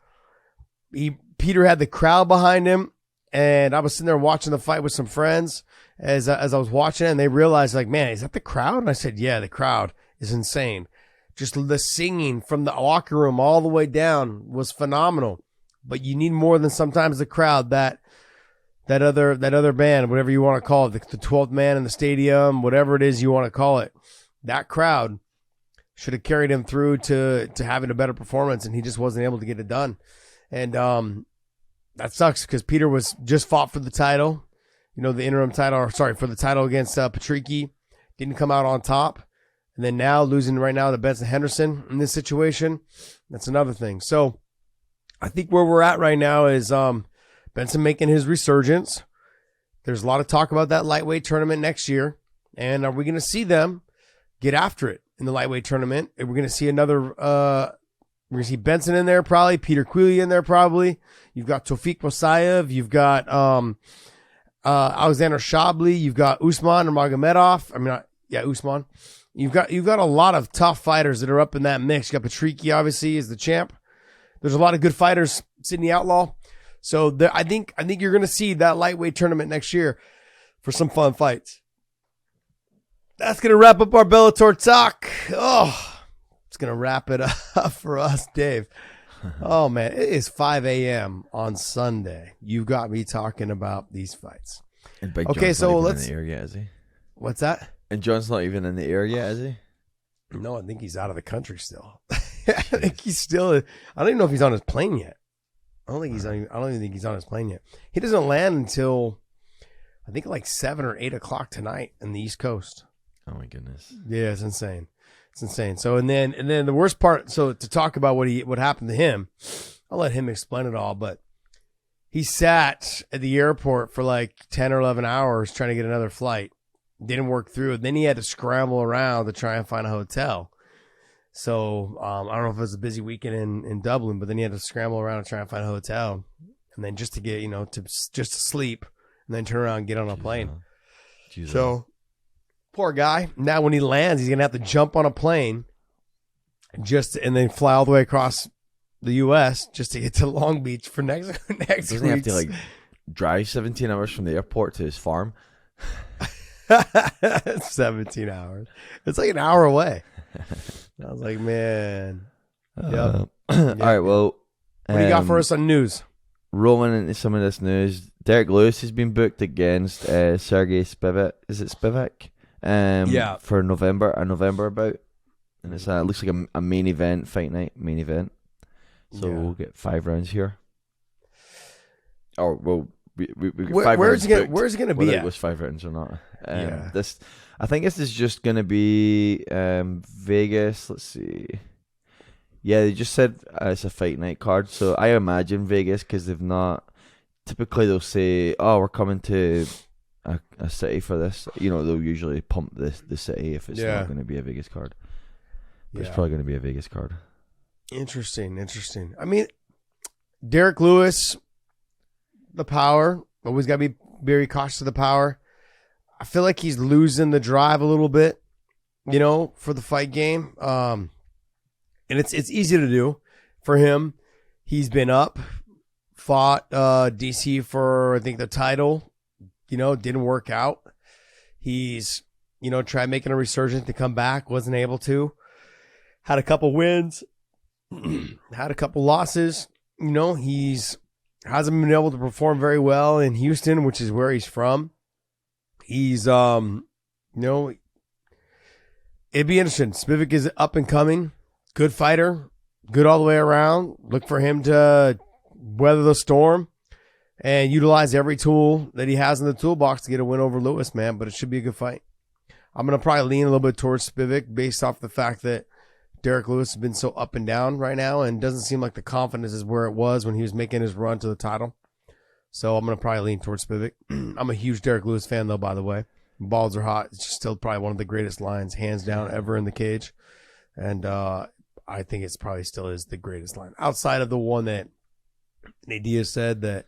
had the crowd behind him. And I was sitting there watching the fight with some friends as I was watching it, and they realized, like, man, is that the crowd? And I said, yeah, the crowd is insane. Just the singing from the locker room all the way down was phenomenal. But you need more than sometimes the crowd, that other band, whatever you want to call it, the 12th man in the stadium, whatever it is you want to call it. That crowd should have carried him through to having a better performance, and he just wasn't able to get it done. And that sucks, because Peter was just fought for the title, the interim title, for the title against Patricky. Didn't come out on top. And then now losing right now to Benson Henderson in this situation, that's another thing. So I think where we're at right now is Benson making his resurgence. There's a lot of talk about that lightweight tournament next year. And are we going to see them get after it in the lightweight tournament? And we're going to see we're going to see Benson in there probably, Peter Queally in there probably. You've got Tofik Mosayev. You've got Alexander Shabli. You've got Usman Nurmagomedov. Usman. You've got a lot of tough fighters that are up in that mix. You got Patricky, obviously, as the champ. There's a lot of good fighters. Sidney Outlaw. So I think you're going to see that lightweight tournament next year for some fun fights. That's going to wrap up our Bellator talk. It's going to wrap it up for us, Dave. Oh, man, it is 5 a.m. on Sunday. You got me talking about these fights. And Big Okay, John's so not even let's. in the air yet, is he? What's that? And John's not even in the air yet, is he? No, I think he's out of the country still. I think he's still. I don't even know if he's on his plane yet. I don't even think he's on his plane yet. He doesn't land until I think like 7 or 8 o'clock tonight on the East Coast. Oh my goodness. Yeah, it's insane. It's insane. So and then the worst part. So to talk about what happened to him, I'll let him explain it all. But he sat at the airport for like 10 or 11 hours trying to get another flight. Didn't work through it. Then he had to scramble around to try and find a hotel. So I don't know if it was a busy weekend in Dublin, but then he had to scramble around and try and find a hotel, and then just to get to sleep, and then turn around and get on a plane. Jesus. So poor guy. Now when he lands, he's gonna have to jump on a plane, and then fly all the way across the U.S. just to get to Long Beach for next Doesn't he have to drive 17 hours from the airport to his farm? 17 hours. It's like an hour away. I was like, man. Yep. All right, well. What do you got for us on news? Rolling into some of this news. Derek Lewis has been booked against Sergey Spivac. Is it Spivac? Yeah. For a November bout. And it looks like a main event, fight night main event. So Yeah. we'll get 5 rounds here. Or, well, we got 5 where's rounds. it going to be whether at? it was 5 rounds or not. Yeah. I think this is just going to be Vegas. Let's see. Yeah, they just said it's a fight night card. So I imagine Vegas, because they've not. Typically, they'll say, "Oh, we're coming to a city for this." They'll usually pump the city if it's not going to be a Vegas card. But it's probably going to be a Vegas card. Interesting. I mean, Derek Lewis, the power. Always got to be very cautious of the power. I feel like he's losing the drive a little bit, for the fight game. And it's easy to do for him. He's been up, fought DC for, I think, the title, didn't work out. He's tried making a resurgence to come back, wasn't able to. Had a couple wins, had a couple losses. He's hasn't been able to perform very well in Houston, which is where he's from. He's, it'd be interesting. Spivac is up and coming, good fighter, good all the way around. Look for him to weather the storm and utilize every tool that he has in the toolbox to get a win over Lewis, man. But it should be a good fight. I'm going to probably lean a little bit towards Spivac based off the fact that Derek Lewis has been so up and down right now and doesn't seem like the confidence is where it was when he was making his run to the title. So I'm going to probably lean towards Spivac. I'm a huge Derek Lewis fan, though, by the way. Balls are hot. It's still probably one of the greatest lines, hands down, ever in the cage. And I think it's probably still is the greatest line. Outside of the one that Nate Diaz said that,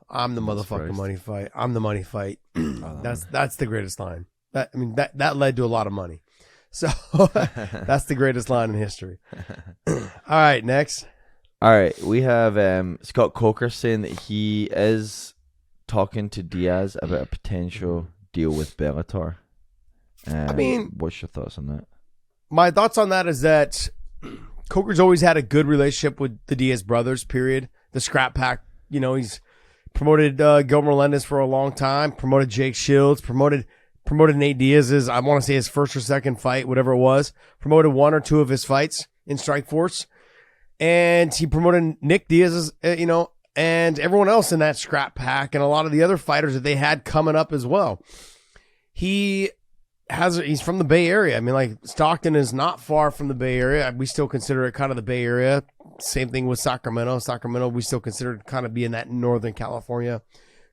I'm the motherfucking money fight. I'm the money fight. That's the greatest line. That led to a lot of money. So that's the greatest line in history. All right, next. All right, we have Scott Coker saying that he is talking to Diaz about a potential deal with Bellator. What's your thoughts on that? My thoughts on that is that Coker's always had a good relationship with the Diaz brothers, period. The Scrap Pack, he's promoted Gilbert Melendez for a long time, promoted Jake Shields, promoted Nate Diaz's, I want to say his first or second fight, whatever it was, promoted one or two of his fights in Strikeforce. And he promoted Nick Diaz's, and everyone else in that Scrap Pack and a lot of the other fighters that they had coming up as well. He's from the Bay Area. Stockton is not far from the Bay Area. We still consider it kind of the Bay Area. Same thing with Sacramento. Sacramento, we still consider it kind of be in that Northern California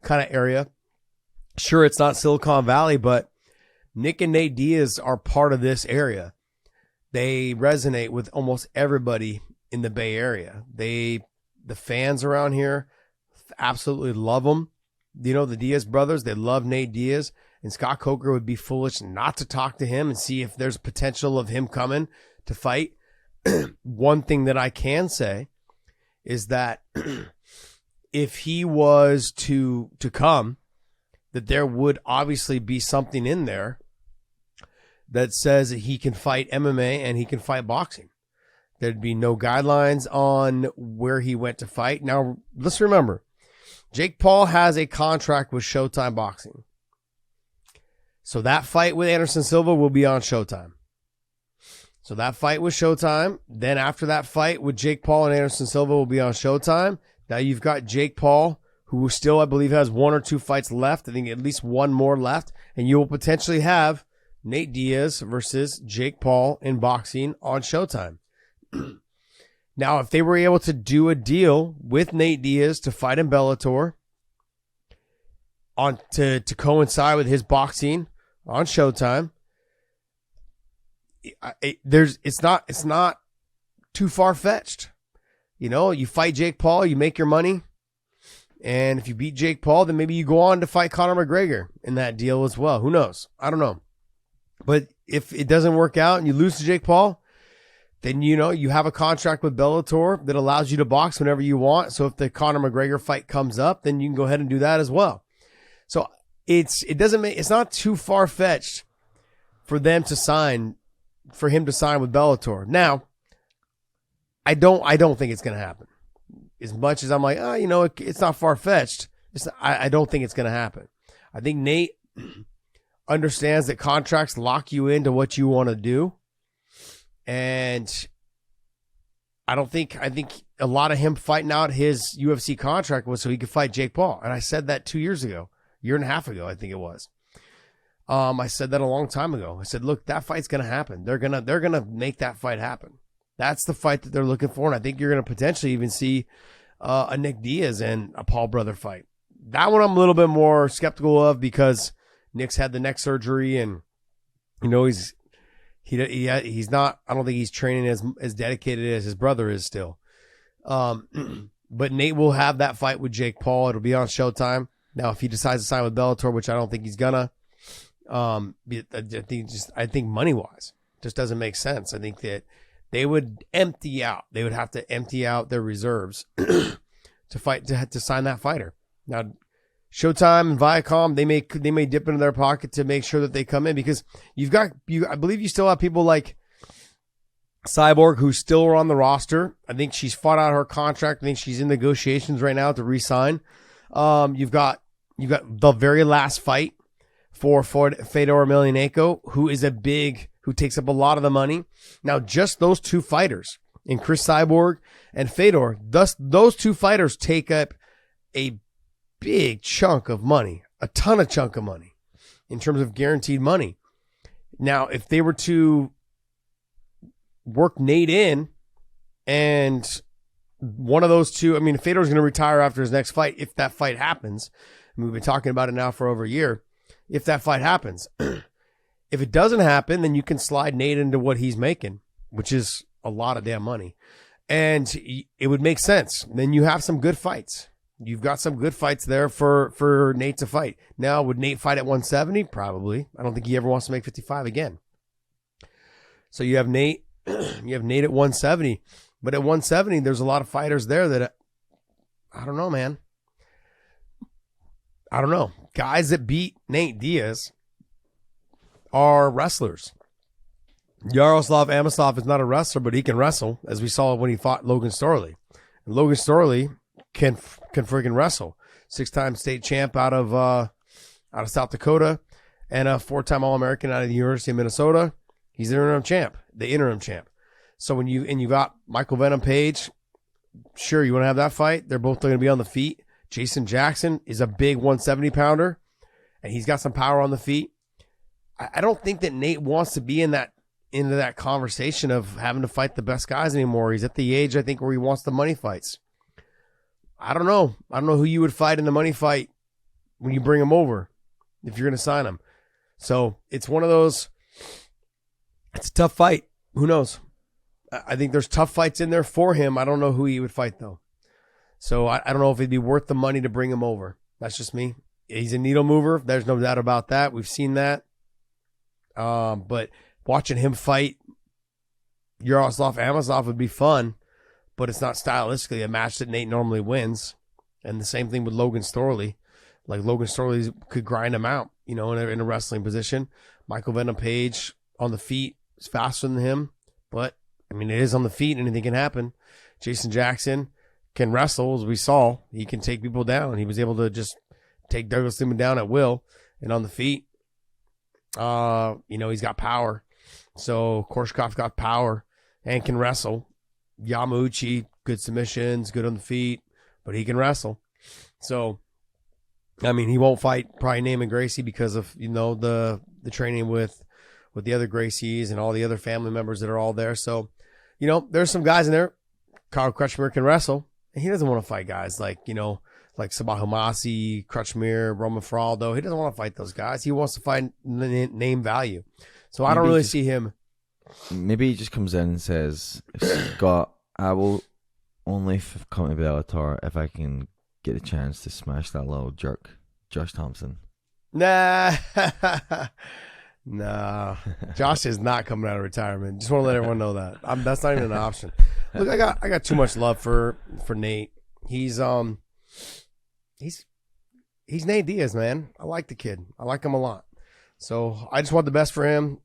kind of area. Sure, it's not Silicon Valley, but Nick and Nate Diaz are part of this area. They resonate with almost everybody in the Bay Area. The fans around here absolutely love them. The Diaz brothers, they love Nate Diaz. And Scott Coker would be foolish not to talk to him and see if there's potential of him coming to fight. One thing that I can say is that if he was to come, that there would obviously be something in there that says that he can fight MMA and he can fight boxing. There'd be no guidelines on where he went to fight. Now, let's remember, Jake Paul has a contract with Showtime Boxing. So that fight with Anderson Silva will be on Showtime. So that fight with Showtime. Then after that fight with Jake Paul and Anderson Silva will be on Showtime. Now you've got Jake Paul, who still, I believe, has one or two fights left. I think at least one more left. And you will potentially have Nate Diaz versus Jake Paul in boxing on Showtime. Now, if they were able to do a deal with Nate Diaz to fight in Bellator to coincide with his boxing on Showtime, it's not too far-fetched. You fight Jake Paul, you make your money. And if you beat Jake Paul, then maybe you go on to fight Conor McGregor in that deal as well. Who knows? I don't know. But if it doesn't work out and you lose to Jake Paul, then you have a contract with Bellator that allows you to box whenever you want. So if the Conor McGregor fight comes up, then you can go ahead and do that as well. So it's not too far-fetched for him to sign with Bellator. Now, I don't think it's going to happen. As much as I'm like, it's not far-fetched. I don't think it's going to happen. I think Nate understands that contracts lock you into what you want to do. And I think a lot of him fighting out his UFC contract was so he could fight Jake Paul. And I said that 2 years ago, year and a half ago, I think it was. I said that a long time ago. I said, look, that fight's going to happen. They're going to make that fight happen. That's the fight that they're looking for. And I think you're going to potentially even see a Nick Diaz and a Paul brother fight. That one I'm a little bit more skeptical of because Nick's had the neck surgery and, he's not, I don't think he's training as dedicated as his brother is still. But Nate will have that fight with Jake Paul. It'll be on Showtime. Now, if he decides to sign with Bellator, which I don't think he's gonna, I think money wise, just doesn't make sense. I think that they would have to empty out their reserves to sign that fighter. Now, Showtime and Viacom, they may dip into their pocket to make sure that they come in, because I believe you still have people like Cyborg who still are on the roster. I think she's fought out her contract. I think she's in negotiations right now to re-sign. You've got the very last fight for Fedor Emelianenko, who takes up a lot of the money. Now, just those two fighters, in Chris Cyborg and Fedor, those two fighters take up a big chunk of money, a ton of chunk of money in terms of guaranteed money. Now, if they were to work Nate in, and one of those two, I mean, Fedor's going to retire after his next fight, if that fight happens. And we've been talking about it now for over a year. If that fight happens, if it doesn't happen, then you can slide Nate into what he's making, which is a lot of damn money. And it would make sense. Then you have some good fights. You've got some good fights there for Nate to fight. Now, would Nate fight at 170? Probably. I don't think he ever wants to make 55 again. So you have Nate at 170. But at 170, there's a lot of fighters there that, I don't know, man. I don't know. Guys that beat Nate Diaz are wrestlers. Yaroslav Amosov is not a wrestler, but he can wrestle, as we saw when he fought Logan Storley. And Logan Storley can freaking wrestle. 6-time state champ out of South Dakota, and a 4-time All-American out of the University of Minnesota. He's the interim champ. So when you got Michael Venom Page, sure, you want to have that fight. They're both going to be on the feet. Jason Jackson is a big 170 pounder, and he's got some power on the feet. I don't think that Nate wants to be into that conversation of having to fight the best guys anymore. He's at the age, I think, where he wants the money fights. I don't know. I don't know who you would fight in the money fight when you bring him over, if you're going to sign him. So it's one of those, it's a tough fight. Who knows? I think there's tough fights in there for him. I don't know who he would fight, though. So I don't know if it'd be worth the money to bring him over. That's just me. He's a needle mover. There's no doubt about that. We've seen that. But watching him fight Yaroslav Amosov would be fun, but it's not stylistically a match that Nate normally wins. And the same thing with Logan Storley. Like, Logan Storley could grind him out, in a wrestling position. Michael Venom Page on the feet is faster than him, but I mean, it is on the feet. Anything can happen. Jason Jackson can wrestle, as we saw. He can take people down. He was able to just take Douglas Lehman down at will. And on the feet, he's got power. So Korshkov's got power and can wrestle. Yamauchi, good submissions, good on the feet, but he can wrestle. So, I mean, he won't fight probably Naaman Gracie because of, the training with the other Gracies and all the other family members that are all there. So, there's some guys in there. Kyle Crutchmer can wrestle, and he doesn't want to fight guys like Sabah Homasi, Crutchmer, Roman Faraldo. He doesn't want to fight those guys. He wants to fight name value. So I don't really see him. Maybe he just comes in and says, Scott, I will only come to Bellator if I can get a chance to smash that little jerk, Josh Thomson. Nah. No, Josh is not coming out of retirement. Just want to let everyone know that. That's not even an option. Look, I got too much love for Nate. He's Nate Diaz, man. I like the kid. I like him a lot. So I just want the best for him.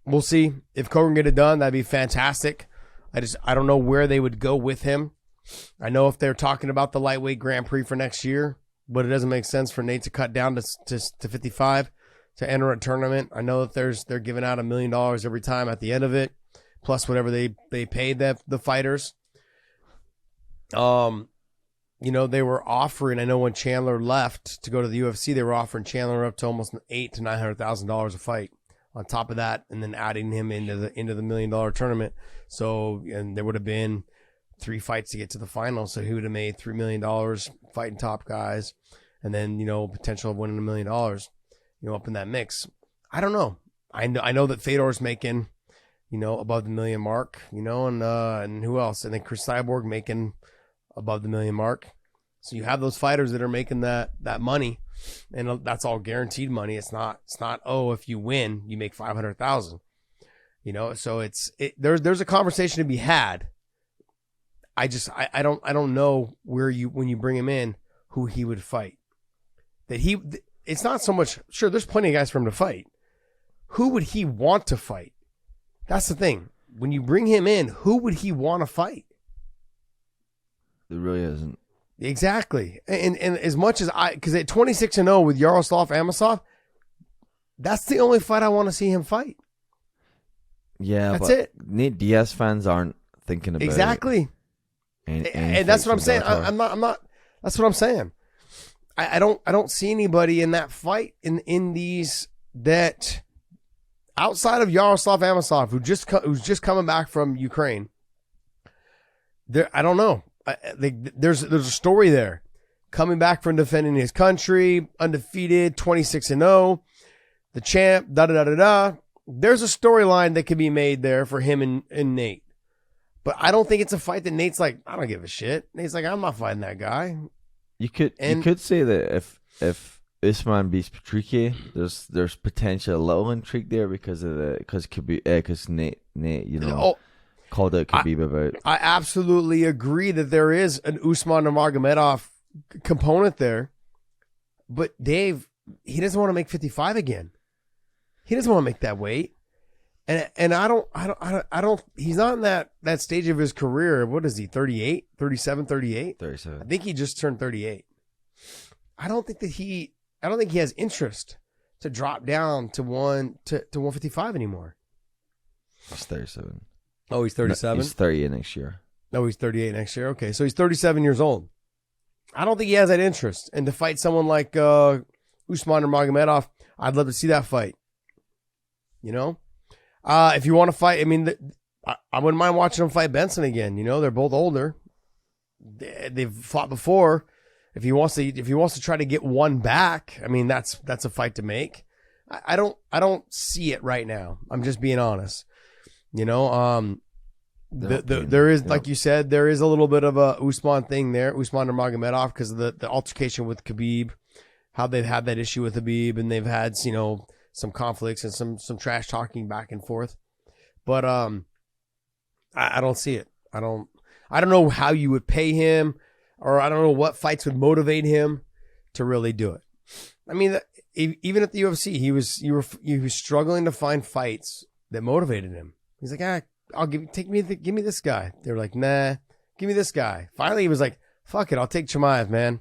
We'll see if Cogan can get it done. That'd be fantastic. I don't know where they would go with him. I know if they're talking about the lightweight Grand Prix for next year, but it doesn't make sense for Nate to cut down to 55. To enter a tournament. I know that they're giving out $1 million every time at the end of it, plus whatever they paid the fighters. They were offering, I know when Chandler left to go to the UFC, they were offering Chandler up to almost $800,000 to $900,000 a fight on top of that, and then adding him into the $1 million tournament. So, and there would have been 3 fights to get to the final, so he would have made $3 million fighting top guys, and then potential of winning $1 million. Up in that mix. I don't know. I know that Fedor's making, above the $1 million mark, and who else? I think Chris Cyborg making above the $1 million mark. So you have those fighters that are making that money, and that's all guaranteed money. It's not, if you win, you make $500,000. So there's a conversation to be had. I don't know when you bring him in, who he would fight. that it's not so much, sure, there's plenty of guys for him to fight. Who would he want to fight? That's the thing. When you bring him in, who would he want to fight? There really isn't. Exactly. And as much as because at 26-0 with Yaroslav Amosov, that's the only fight I want to see him fight. Yeah, that's but it. Nate Diaz fans aren't thinking about exactly. And that's what I'm saying. I'm not. That's what I'm saying. I don't see anybody in that fight in these that outside of Yaroslav Amosov, who's just coming back from Ukraine. I don't know. There's a story there. Coming back from defending his country, undefeated, 26-0, the champ, da-da-da-da-da. There's a storyline that could be made there for him and Nate. But I don't think it's a fight that Nate's like, I don't give a shit. Nate's like, I'm not fighting that guy. You could say that if Usman beats Patricky, there's potential a little intrigue there because Nate called out Khabib about. I absolutely agree that there is an Usman Nurmagomedov component there, but Dave, he doesn't want to make 55 again. He doesn't want to make that weight, and I don't. He's not in that stage of his career. What is he? 38, 37, 38? 37. I think he just turned 38. I don't think he has interest to drop down to 155 anymore. He's 37. Oh, he's 37? He's 38 next year. No, he's 38 next year. Okay, so he's 37 years old. I don't think he has that interest. And to fight someone like Usman Nurmagomedov, I'd love to see that fight. You know? If you want to fight, I mean, I wouldn't mind watching him fight Benson again. You know, they're both older. They've fought before. If he wants to try to get one back, I mean, that's a fight to make. I don't see it right now. I'm just being honest. You know, there is, like you said, there is a little bit of a Usman thing there, Usman Nurmagomedov, because of the altercation with Khabib, how they've had that issue with Khabib, and they've had, you know, some conflicts and some trash talking back and forth. But I don't see it. I don't know how you would pay him, or I don't know what fights would motivate him to really do it. I mean, even at the UFC, he was struggling to find fights that motivated him. He's like, give me this guy. They were like, nah, give me this guy. Finally, he was like, fuck it, I'll take Chimaev, man.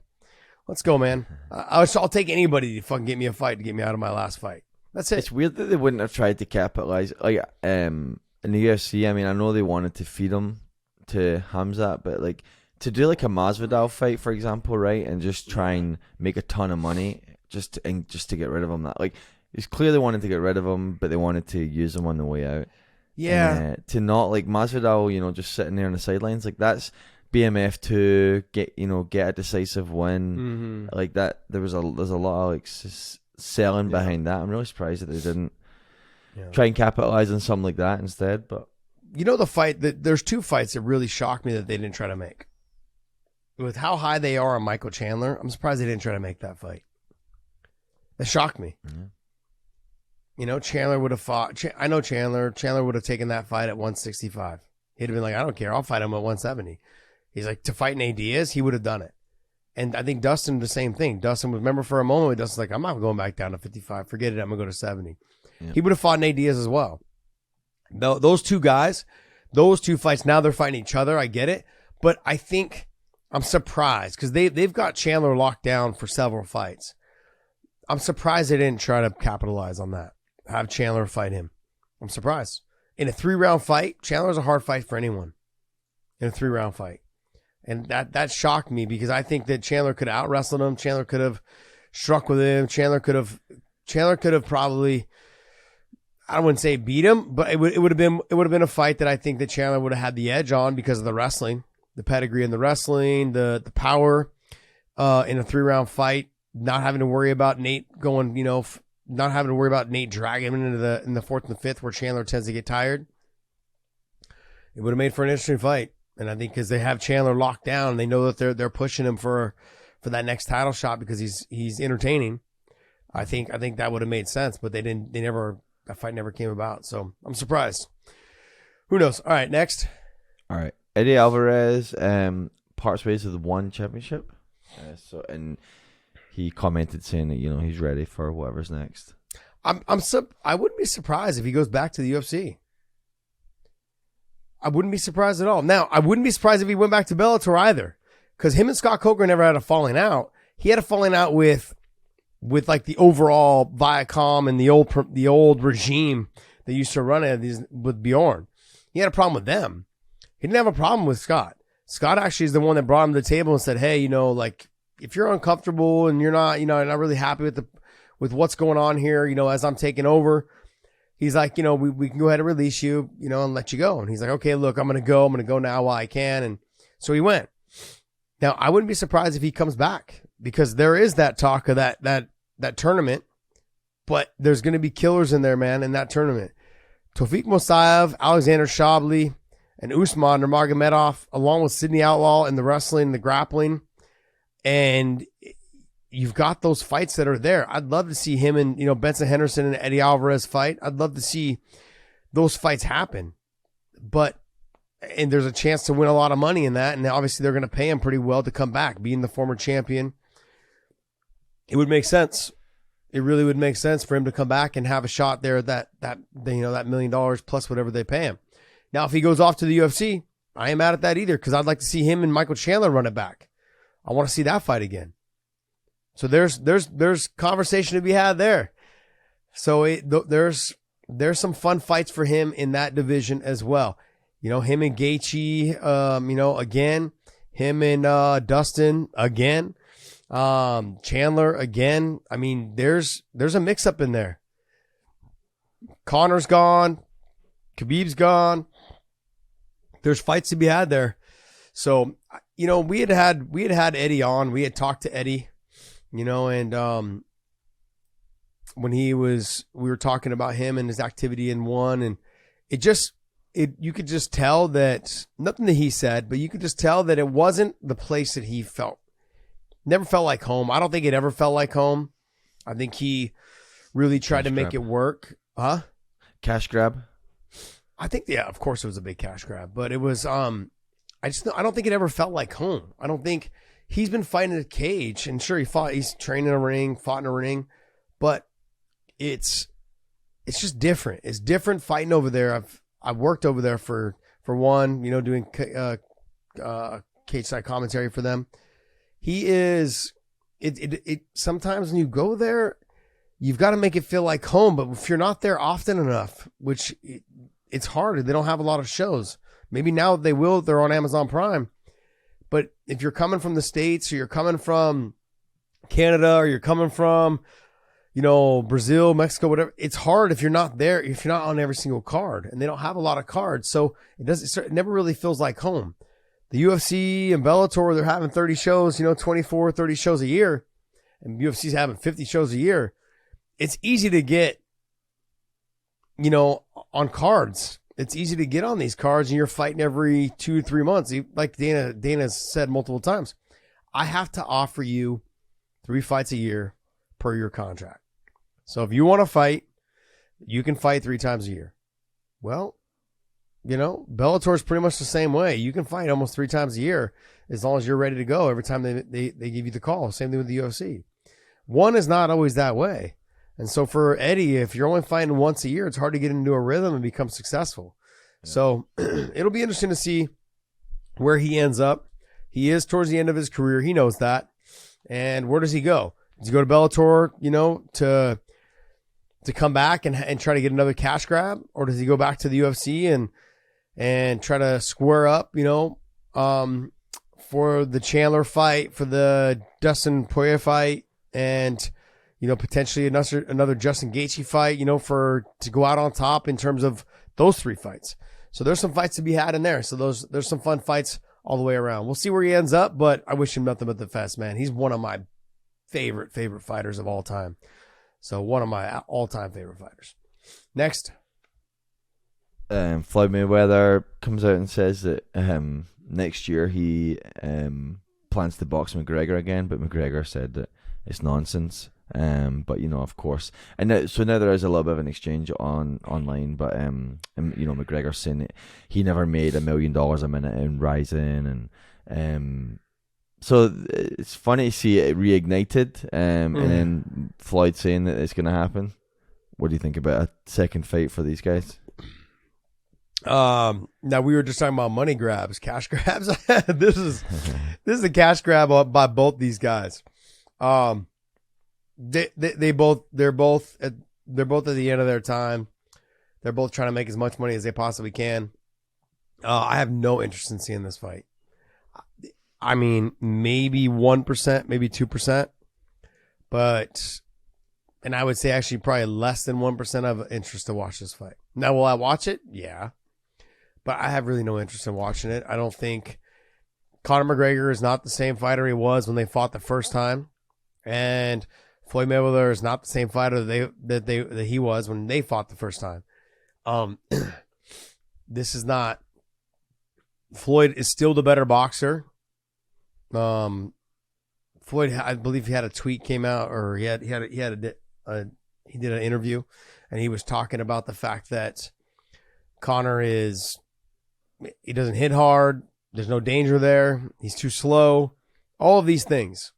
Let's go, man. I'll take anybody to fucking get me a fight to get me out of my last fight. That's it. It's weird that they wouldn't have tried to capitalize. Like, in the UFC, I mean, I know they wanted to feed him to Khamzat, but like to do like a Masvidal fight, for example, right, and just try and make a ton of money just to get rid of him. That like it's clear they wanted to get rid of him, but they wanted to use him on the way out. Yeah. And, to not like Masvidal, you know, just sitting there on the sidelines, like that's BMF to get a decisive win. Mm-hmm. Like that, there's a lot of like selling behind that. I'm really surprised that they didn't try and capitalize on something like that instead. But you know, there's two fights that really shocked me that they didn't try to make. With how high they are on Michael Chandler, I'm surprised they didn't try to make that fight. That shocked me. Mm-hmm. You know, Chandler would have fought. I know Chandler would have taken that fight at 165. He'd have been like, I don't care. I'll fight him at 170. He's like, to fight Nate Diaz, he would have done it. And I think Dustin, the same thing. Dustin, remember for a moment, Dustin's like, I'm not going back down to 55. Forget it. I'm going to go to 70. Yeah. He would have fought Nate Diaz as well. Those two guys, those two fights, now they're fighting each other. I get it. But I think I'm surprised because they've got Chandler locked down for several fights. I'm surprised they didn't try to capitalize on that. Have Chandler fight him. I'm surprised. In a 3-round fight, Chandler's a hard fight for anyone. In a 3-round fight. And that shocked me because I think that Chandler could have out-wrestled him. Chandler could have struck with him. Chandler could have probably, I wouldn't say beat him, but it would have been a fight that I think that Chandler would have had the edge on because of the wrestling, the pedigree in the wrestling, the power in a 3-round fight, not having to worry about Nate going, you know, not having to worry about Nate dragging him into the 4th and the 5th where Chandler tends to get tired. It would have made for an interesting fight. And I think because they have Chandler locked down, they know that they're pushing him for that next title shot because he's entertaining. I think that would have made sense, but that fight never came about. So I'm surprised. Who knows? All right, next. All right, Eddie Alvarez parts ways with one championship. And he commented saying that he's ready for whatever's next. I wouldn't be surprised if he goes back to the UFC. I wouldn't be surprised at all. Now, I wouldn't be surprised if he went back to Bellator either, because him and Scott Coker never had a falling out. He had a falling out with like the overall Viacom and the old regime that used to run it with Bjorn. He had a problem with them. He didn't have a problem with Scott. Scott actually is the one that brought him to the table and said, hey, like if you're uncomfortable and you're not really happy with what's going on here, as I'm taking over, he's like, we can go ahead and release you, and let you go. And he's like, okay, look, I'm going to go now while I can. And so he went. Now, I wouldn't be surprised if he comes back, because there is that talk of that tournament, but there's going to be killers in there, man, in that tournament. Tofik Mosaev, Alexander Shabli, and Usman Nurmagomedov, along with Sidney Outlaw in the wrestling, the grappling. And you've got those fights that are there. I'd love to see him and, Benson Henderson and Eddie Alvarez fight. I'd love to see those fights happen. And there's a chance to win a lot of money in that. And obviously they're going to pay him pretty well to come back, being the former champion. It would make sense. It really would make sense for him to come back and have a shot there at that $1 million plus whatever they pay him. Now, if he goes off to the UFC, I ain't mad at that either, because I'd like to see him and Michael Chandler run it back. I want to see that fight again. So there's conversation to be had there. So there's some fun fights for him in that division as well. Him and Gaethje, again, him and Dustin again, Chandler again. I mean, there's a mix up in there. Connor's gone, Khabib's gone. There's fights to be had there. So, we had had Eddie on. We had talked to Eddie, and when we were talking about him and his activity in one, and you could just tell that, nothing that he said, but you could just tell that it wasn't the place that he felt. Never felt like home. I don't think it ever felt like home. I think he really tried to make it work. Huh? Cash grab? I think, yeah, of course it was a big cash grab, but it was, I don't think it ever felt like home. I don't think he's been fighting in a cage, and sure, he's trained in a ring, fought in a ring, but it's just different. It's different fighting over there. I've worked over there for one, doing cage side commentary for them. He is, sometimes when you go there, you've got to make it feel like home, but if you're not there often enough, which it's hard, they don't have a lot of shows. Maybe now they will, they're on Amazon Prime. But if you're coming from the States, or you're coming from Canada, or you're coming from, Brazil, Mexico, whatever, it's hard if you're not there, if you're not on every single card, and they don't have a lot of cards. So it never really feels like home. The UFC and Bellator, they're having 30 shows, 24, 30 shows a year, and UFC's having 50 shows a year. It's easy to get, on cards. It's easy to get on these cards, and you're fighting every 2-3 months. Like Dana's said multiple times, I have to offer you 3 fights a year per your contract. So if you want to fight, you can fight 3 times a year. Well, Bellator is pretty much the same way. You can fight almost 3 times a year as long as you're ready to go every time they give you the call. Same thing with the UFC. One is not always that way. And so for Eddie, if you're only fighting once a year, it's hard to get into a rhythm and become successful. Yeah. So it'll be interesting to see where he ends up. He is towards the end of his career. He knows that. And where does he go? Does he go to Bellator, to come back and try to get another cash grab? Or does he go back to the UFC and try to square up, for the Chandler fight, for the Dustin Poirier fight, and potentially another Justin Gaethje fight, to go out on top in terms of those 3 fights. So there's some fights to be had in there. So there's some fun fights all the way around. We'll see where he ends up, but I wish him nothing but the best, man. He's one of my favorite fighters of all time. So one of my all-time favorite fighters. Next. Floyd Mayweather comes out and says that next year he plans to box McGregor again, but McGregor said that it's nonsense. But of course, and now there is a little bit of an exchange online. But McGregor saying that he never made $1 million a minute in Rising, and So it's funny to see it reignited, and then Floyd saying that it's going to happen. What do you think about a second fight for these guys? Now we were just talking about money grabs, cash grabs. This is a cash grab by both these guys. They're both at the end of their time. They're both trying to make as much money as they possibly can. I have no interest in seeing this fight. I mean, maybe 1%, maybe 2%, and I would say actually probably less than 1% of interest to watch this fight. Now, will I watch it? Yeah. But I have really no interest in watching it. I don't think Conor McGregor is not the same fighter he was when they fought the first time. And Floyd Mayweather is not the same fighter that he was when they fought the first time. This is not. Floyd is still the better boxer. Floyd, I believe he had a tweet came out, or he did an interview, and he was talking about the fact that Conor he doesn't hit hard. There's no danger there. He's too slow. All of these things.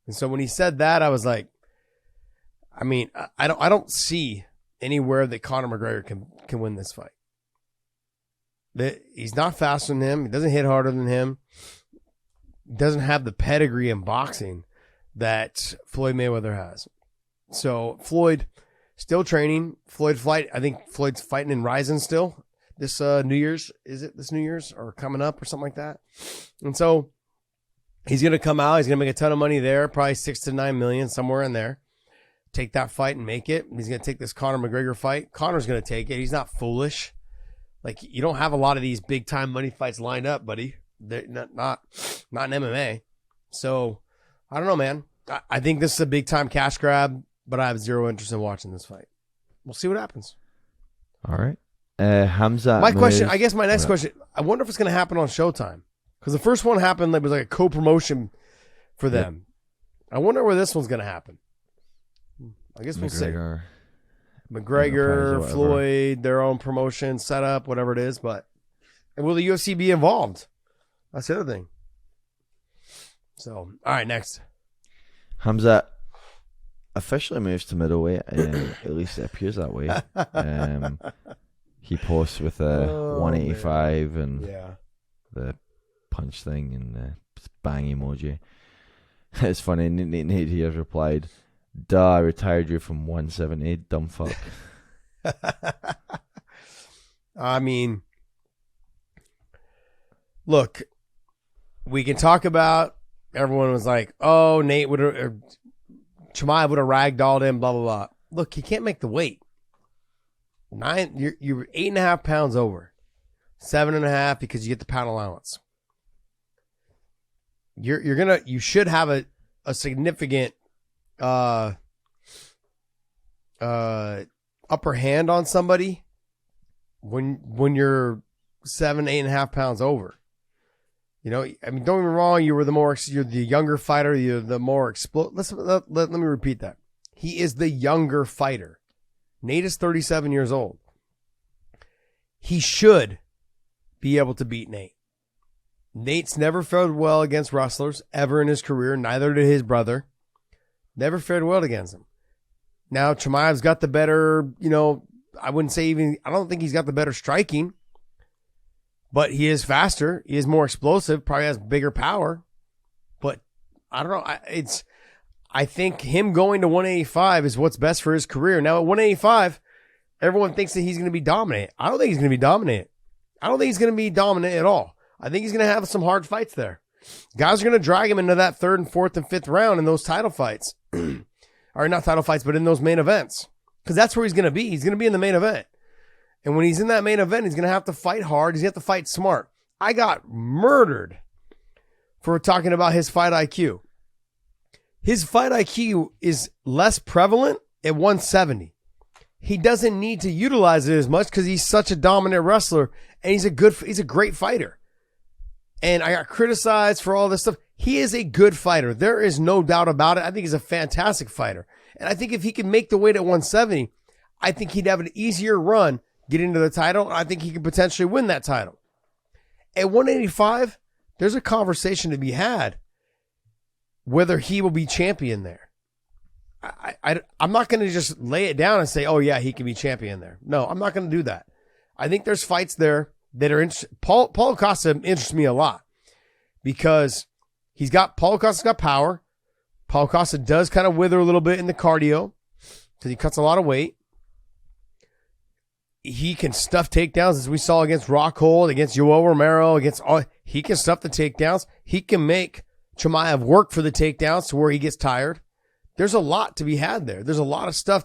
And so when he said that, I was like, I mean, I don't see anywhere that Conor McGregor can win this fight. He's not faster than him. He doesn't hit harder than him. He doesn't have the pedigree in boxing that Floyd Mayweather has. So Floyd still training. I think Floyd's fighting in Ryzen still. This New Year's, is it this New Year's or coming up or something like that? And so he's going to come out. He's going to make a ton of money there, probably 6 to 9 million, somewhere in there. Take that fight and make it. He's going to take this Conor McGregor fight. Conor's going to take it. He's not foolish. Like, you don't have a lot of these big time money fights lined up, buddy. They're not in MMA. So I don't know, man. I think this is a big time cash grab, but I have zero interest in watching this fight. We'll see what happens. All right. Khamzat. My next question, I wonder if it's going to happen on Showtime. Because the first one happened, it was like a co-promotion for them. Yep. I wonder where this one's going to happen. I guess we'll see. McGregor, Floyd, their own promotion, setup, whatever it is. But will the UFC be involved? That's the other thing. So, all right, next. Khamzat officially moves to middleweight. At least it appears that way. He posts with a 185 and the punch thing and the bang emoji. It's funny. Nate here replied, "Duh, I retired you from 178, dumb fuck." I mean, look, we can talk about, everyone was like, oh, Nate would have, Chimaev would have ragdolled him, blah, blah, blah. Look, he can't make the weight. You're 8.5 pounds over. 7.5 because you get the pound allowance. You should have a significant upper hand on somebody when you're 8.5 pounds over. You know, I mean, don't get me wrong. You're the younger fighter. You're the more let me repeat that. He is the younger fighter. Nate is 37 years old. He should be able to beat Nate. Nate's never fared well against wrestlers ever in his career. Neither did his brother. Never fared well against him. Now, Chimaev's got the better, I don't think he's got the better striking, but he is faster. He is more explosive, probably has bigger power, but I don't know. I think him going to 185 is what's best for his career. Now at 185, everyone thinks that he's going to be dominant. I don't think he's going to be dominant. I don't think he's going to be dominant at all. I think he's going to have some hard fights there. Guys are going to drag him into that 3rd and 4th and 5th round in those title fights. Or not title fights, but in those main events. Because that's where he's going to be. He's going to be in the main event. And when he's in that main event, he's going to have to fight hard. He's going to have to fight smart. I got murdered for talking about his fight IQ. His fight IQ is less prevalent at 170. He doesn't need to utilize it as much because he's such a dominant wrestler and he's a great fighter. And I got criticized for all this stuff. He is a good fighter. There is no doubt about it. I think he's a fantastic fighter. And I think if he can make the weight at 170, I think he'd have an easier run getting to the title. I think he could potentially win that title. At 185, there's a conversation to be had. whether he will be champion there. I'm not going to just lay it down and say, oh, yeah, he can be champion there. No, I'm not going to do that. I think there's fights there that are interesting. Paulo Costa interests me a lot because Paulo Costa's got power. Paulo Costa does kind of wither a little bit in the cardio because he cuts a lot of weight. He can stuff takedowns, as we saw against Rockhold, against Yoel Romero, he can stuff the takedowns. He can make Chimaev work for the takedowns to where he gets tired. There's a lot to be had there. There's a lot of stuff.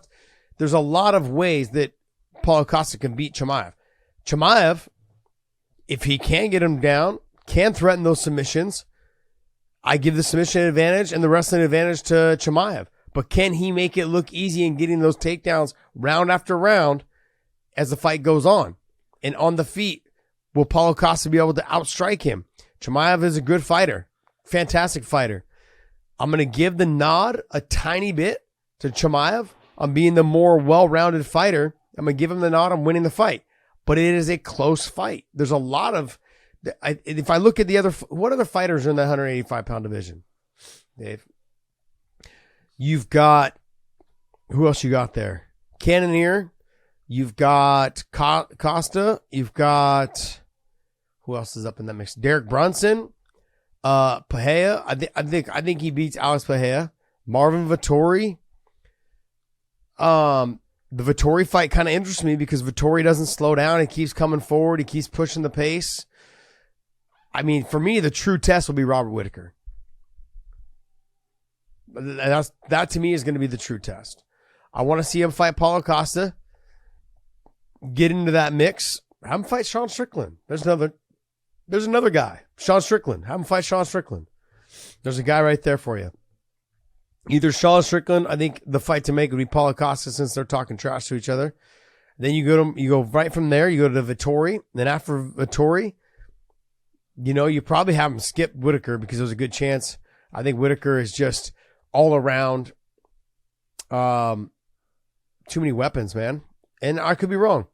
There's a lot of ways that Paulo Costa can beat Chimaev. Chimaev, if he can get him down, can threaten those submissions. I give the submission advantage and the wrestling advantage to Chimaev. But can he make it look easy in getting those takedowns round after round as the fight goes on? And on the feet, will Paulo Costa be able to outstrike him? Chimaev is a good fighter. Fantastic fighter. I'm going to give the nod a tiny bit to Chimaev on being the more well-rounded fighter. I'm going to give him the nod on winning the fight. But it is a close fight. There's a lot of... if I look at the other... What other fighters are in the 185-pound division, Dave? You've got... Who else you got there? Cannonier. You've got Costa. You've got... Who else is up in that mix? Derek Brunson. Pereira. I think he beats Alex Pereira. Marvin Vettori. The Vettori fight kind of interests me because Vettori doesn't slow down. He keeps coming forward. He keeps pushing the pace. I mean, for me, the true test will be Robert Whittaker. That to me is going to be the true test. I want to see him fight Paulo Costa. Get into that mix. Have him fight Sean Strickland. There's another guy. Sean Strickland. Have him fight Sean Strickland. There's a guy right there for you. Either Sean Strickland, I think the fight to make would be Paulo Costa since they're talking trash to each other. Then you go right from there, you go to Vettori. Then after Vettori, you probably have him skip Whittaker because there's a good chance. I think Whittaker is just all around too many weapons, man. And I could be wrong.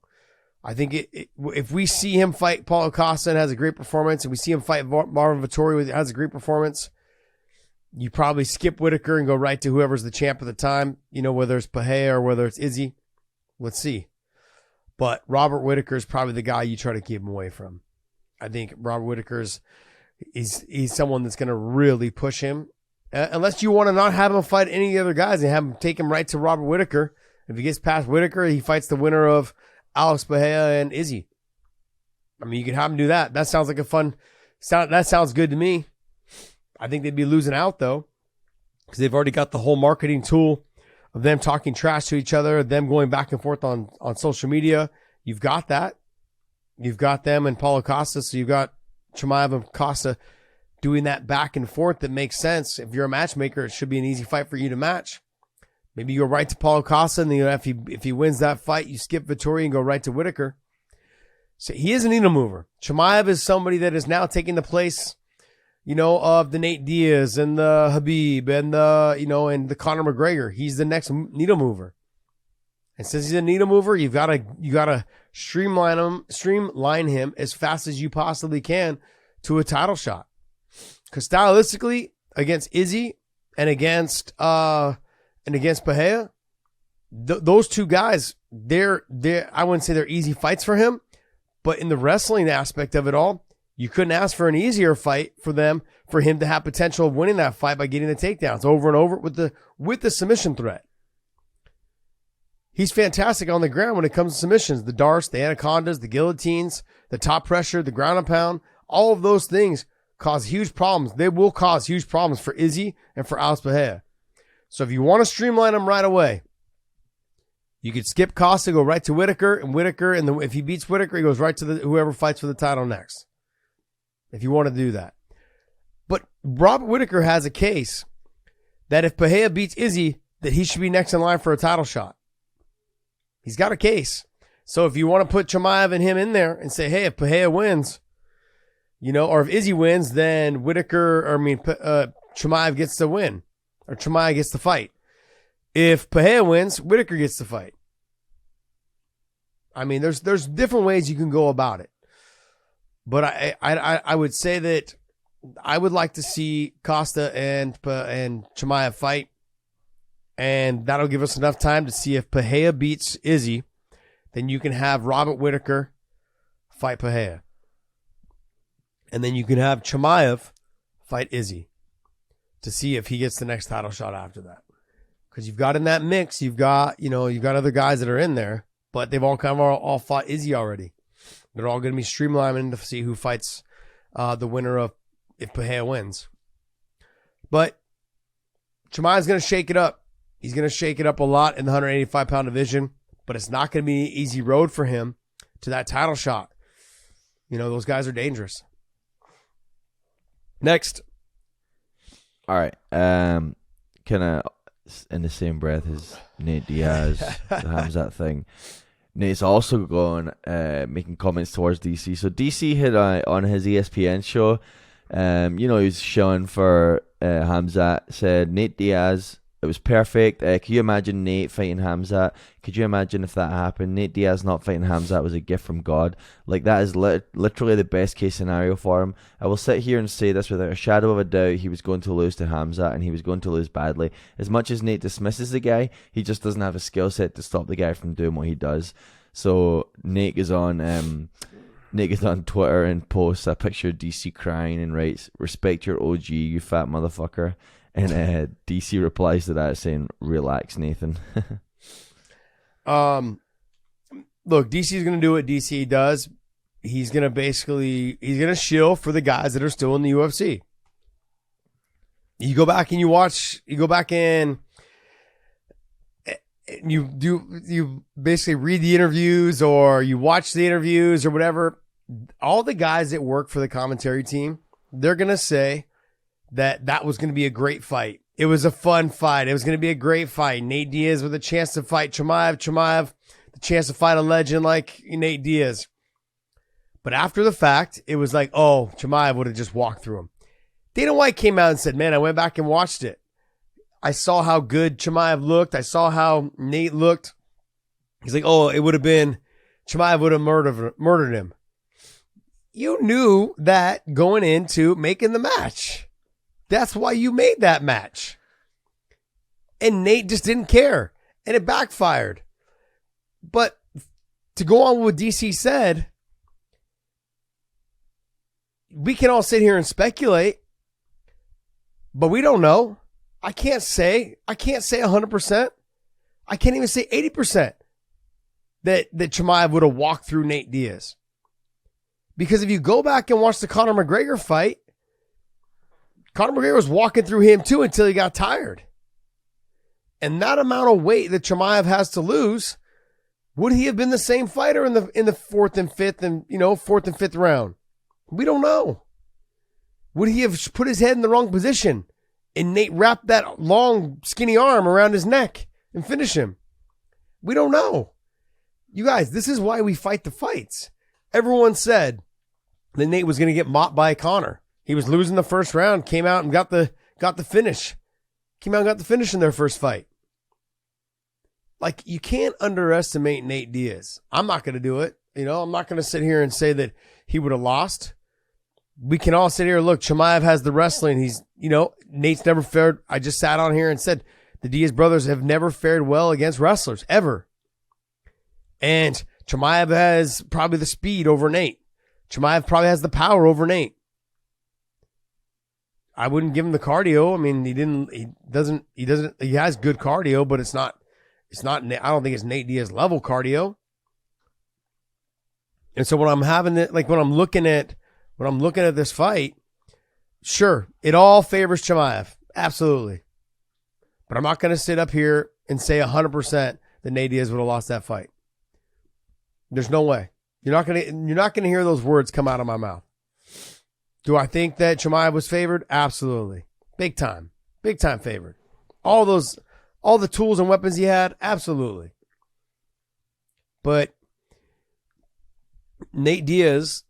I think if we see him fight Paulo Costa and has a great performance, and we see him fight Marvin Vettori and has a great performance, you probably skip Whittaker and go right to whoever's the champ at the time, whether it's Pereira or whether it's Izzy. Let's see. But Robert Whittaker is probably the guy you try to keep him away from. I think Robert Whittaker he's someone that's going to really push him. Unless you want to not have him fight any of the other guys and have him take him right to Robert Whittaker. If he gets past Whittaker, he fights the winner of Alex Pereira and Izzy. I mean, you can have him do that. That sounds like that sounds good to me. I think they'd be losing out, though, because they've already got the whole marketing tool of them talking trash to each other, them going back and forth on social media. You've got that. You've got them and Paulo Costa, so you've got Chimaev and Costa doing that back and forth that makes sense. If you're a matchmaker, it should be an easy fight for you to match. Maybe you go right to Paulo Costa, and then if he wins that fight, you skip Vettori and go right to Whittaker. So he is a needle mover. Chimaev is somebody that is now taking the place, of the Nate Diaz and the Habib and and the Conor McGregor. He's the next needle mover. And since he's a needle mover, you gotta streamline him as fast as you possibly can to a title shot. Because stylistically, against Izzy and against Pereira, those two guys, they're I wouldn't say they're easy fights for him, but in the wrestling aspect of it all, you couldn't ask for an easier fight for him to have potential of winning that fight by getting the takedowns over and over with the submission threat. He's fantastic on the ground when it comes to submissions. The darts, the anacondas, the guillotines, the top pressure, the ground and pound, all of those things cause huge problems. They will cause huge problems for Izzy and for Alex Pereira. So if you want to streamline him right away, you could skip Costa, go right to Whittaker, and if he beats Whittaker, he goes right to whoever fights for the title next. If you want to do that. But Robert Whittaker has a case that if Pereira beats Izzy, that he should be next in line for a title shot. He's got a case. So if you want to put Chimaev and him in there and say, hey, if Pereira wins, or if Izzy wins, then Chimaev gets the win. Or Chimaev gets the fight. If Pereira wins, Whittaker gets the fight. I mean, there's different ways you can go about it. But I would say that I would like to see Costa and Chimaev fight, and that'll give us enough time to see if Pereira beats Izzy. Then you can have Robert Whittaker fight Pereira. And then you can have Chimaev fight Izzy to see if he gets the next title shot after that. Because you've got in that mix, you've got other guys that are in there, but they've all kind of all fought Izzy already. They're all going to be streamlining to see who fights the winner of if Pereira wins. But Chimaev's going to shake it up. He's going to shake it up a lot in the 185-pound division, but it's not going to be an easy road for him to that title shot. Those guys are dangerous. Next. All right. Kind of in the same breath as Nate Diaz, the Khamzat thing. Nate's also going, making comments towards DC. So DC had on his ESPN show, he was showing for Khamzat, said Nate Diaz, it was perfect. Could you imagine Nate fighting Khamzat? Could you imagine if that happened? Nate Diaz not fighting Khamzat was a gift from God. Like, that is literally the best case scenario for him. I will sit here and say this without a shadow of a doubt. He was going to lose to Khamzat, and he was going to lose badly. As much as Nate dismisses the guy, he just doesn't have a skill set to stop the guy from doing what he does. So Nate is on Twitter and posts a picture of DC crying and writes, "Respect your OG, you fat motherfucker." And DC replies to that saying, "Relax, Nathan." Look, DC's going to do what DC does. He's going to shill for the guys that are still in the UFC. You go back and you basically read the interviews or you watch the interviews or whatever. All the guys that work for the commentary team, they're going to say that was going to be a great fight. It was a fun fight. It was going to be a great fight. Nate Diaz with a chance to fight Chimaev, the chance to fight a legend like Nate Diaz. But after the fact, it was like, oh, Chimaev would have just walked through him. Dana White came out and said, man, I went back and watched it. I saw how good Chimaev looked. I saw how Nate looked. He's like, oh, it would have been, Chimaev would have murdered him. You knew that going into making the match. That's why you made that match. And Nate just didn't care. And it backfired. But to go on with what DC said, we can all sit here and speculate, but we don't know. I can't say 100%. I can't even say 80% that Chimaev would have walked through Nate Diaz. Because if you go back and watch the Conor McGregor fight, Conor McGregor was walking through him too until he got tired. And that amount of weight that Chimaev has to lose, would he have been the same fighter in the fourth and fifth round? We don't know. Would he have put his head in the wrong position and Nate wrapped that long, skinny arm around his neck and finish him? We don't know. You guys, this is why we fight the fights. Everyone said that Nate was going to get mopped by Conor. He was losing the first round, came out and got the finish. Came out and got the finish in their first fight. Like, you can't underestimate Nate Diaz. I'm not going to do it. I'm not going to sit here and say that he would have lost. We can all sit here and look, Chimaev has the wrestling. He's, Nate's never fared. I just sat on here and said the Diaz brothers have never fared well against wrestlers, ever. And Chimaev has probably the speed over Nate. Chimaev probably has the power over Nate. I wouldn't give him the cardio. I mean, he has good cardio, but it's not, I don't think it's Nate Diaz level cardio. And so when I'm looking at this fight, sure, it all favors Chimaev. Absolutely. But I'm not going to sit up here and say 100% that Nate Diaz would have lost that fight. There's no way. You're not going to hear those words come out of my mouth. Do I think that Chimaev was favored? Absolutely. Big time favored. All the tools and weapons he had? Absolutely. But Nate Diaz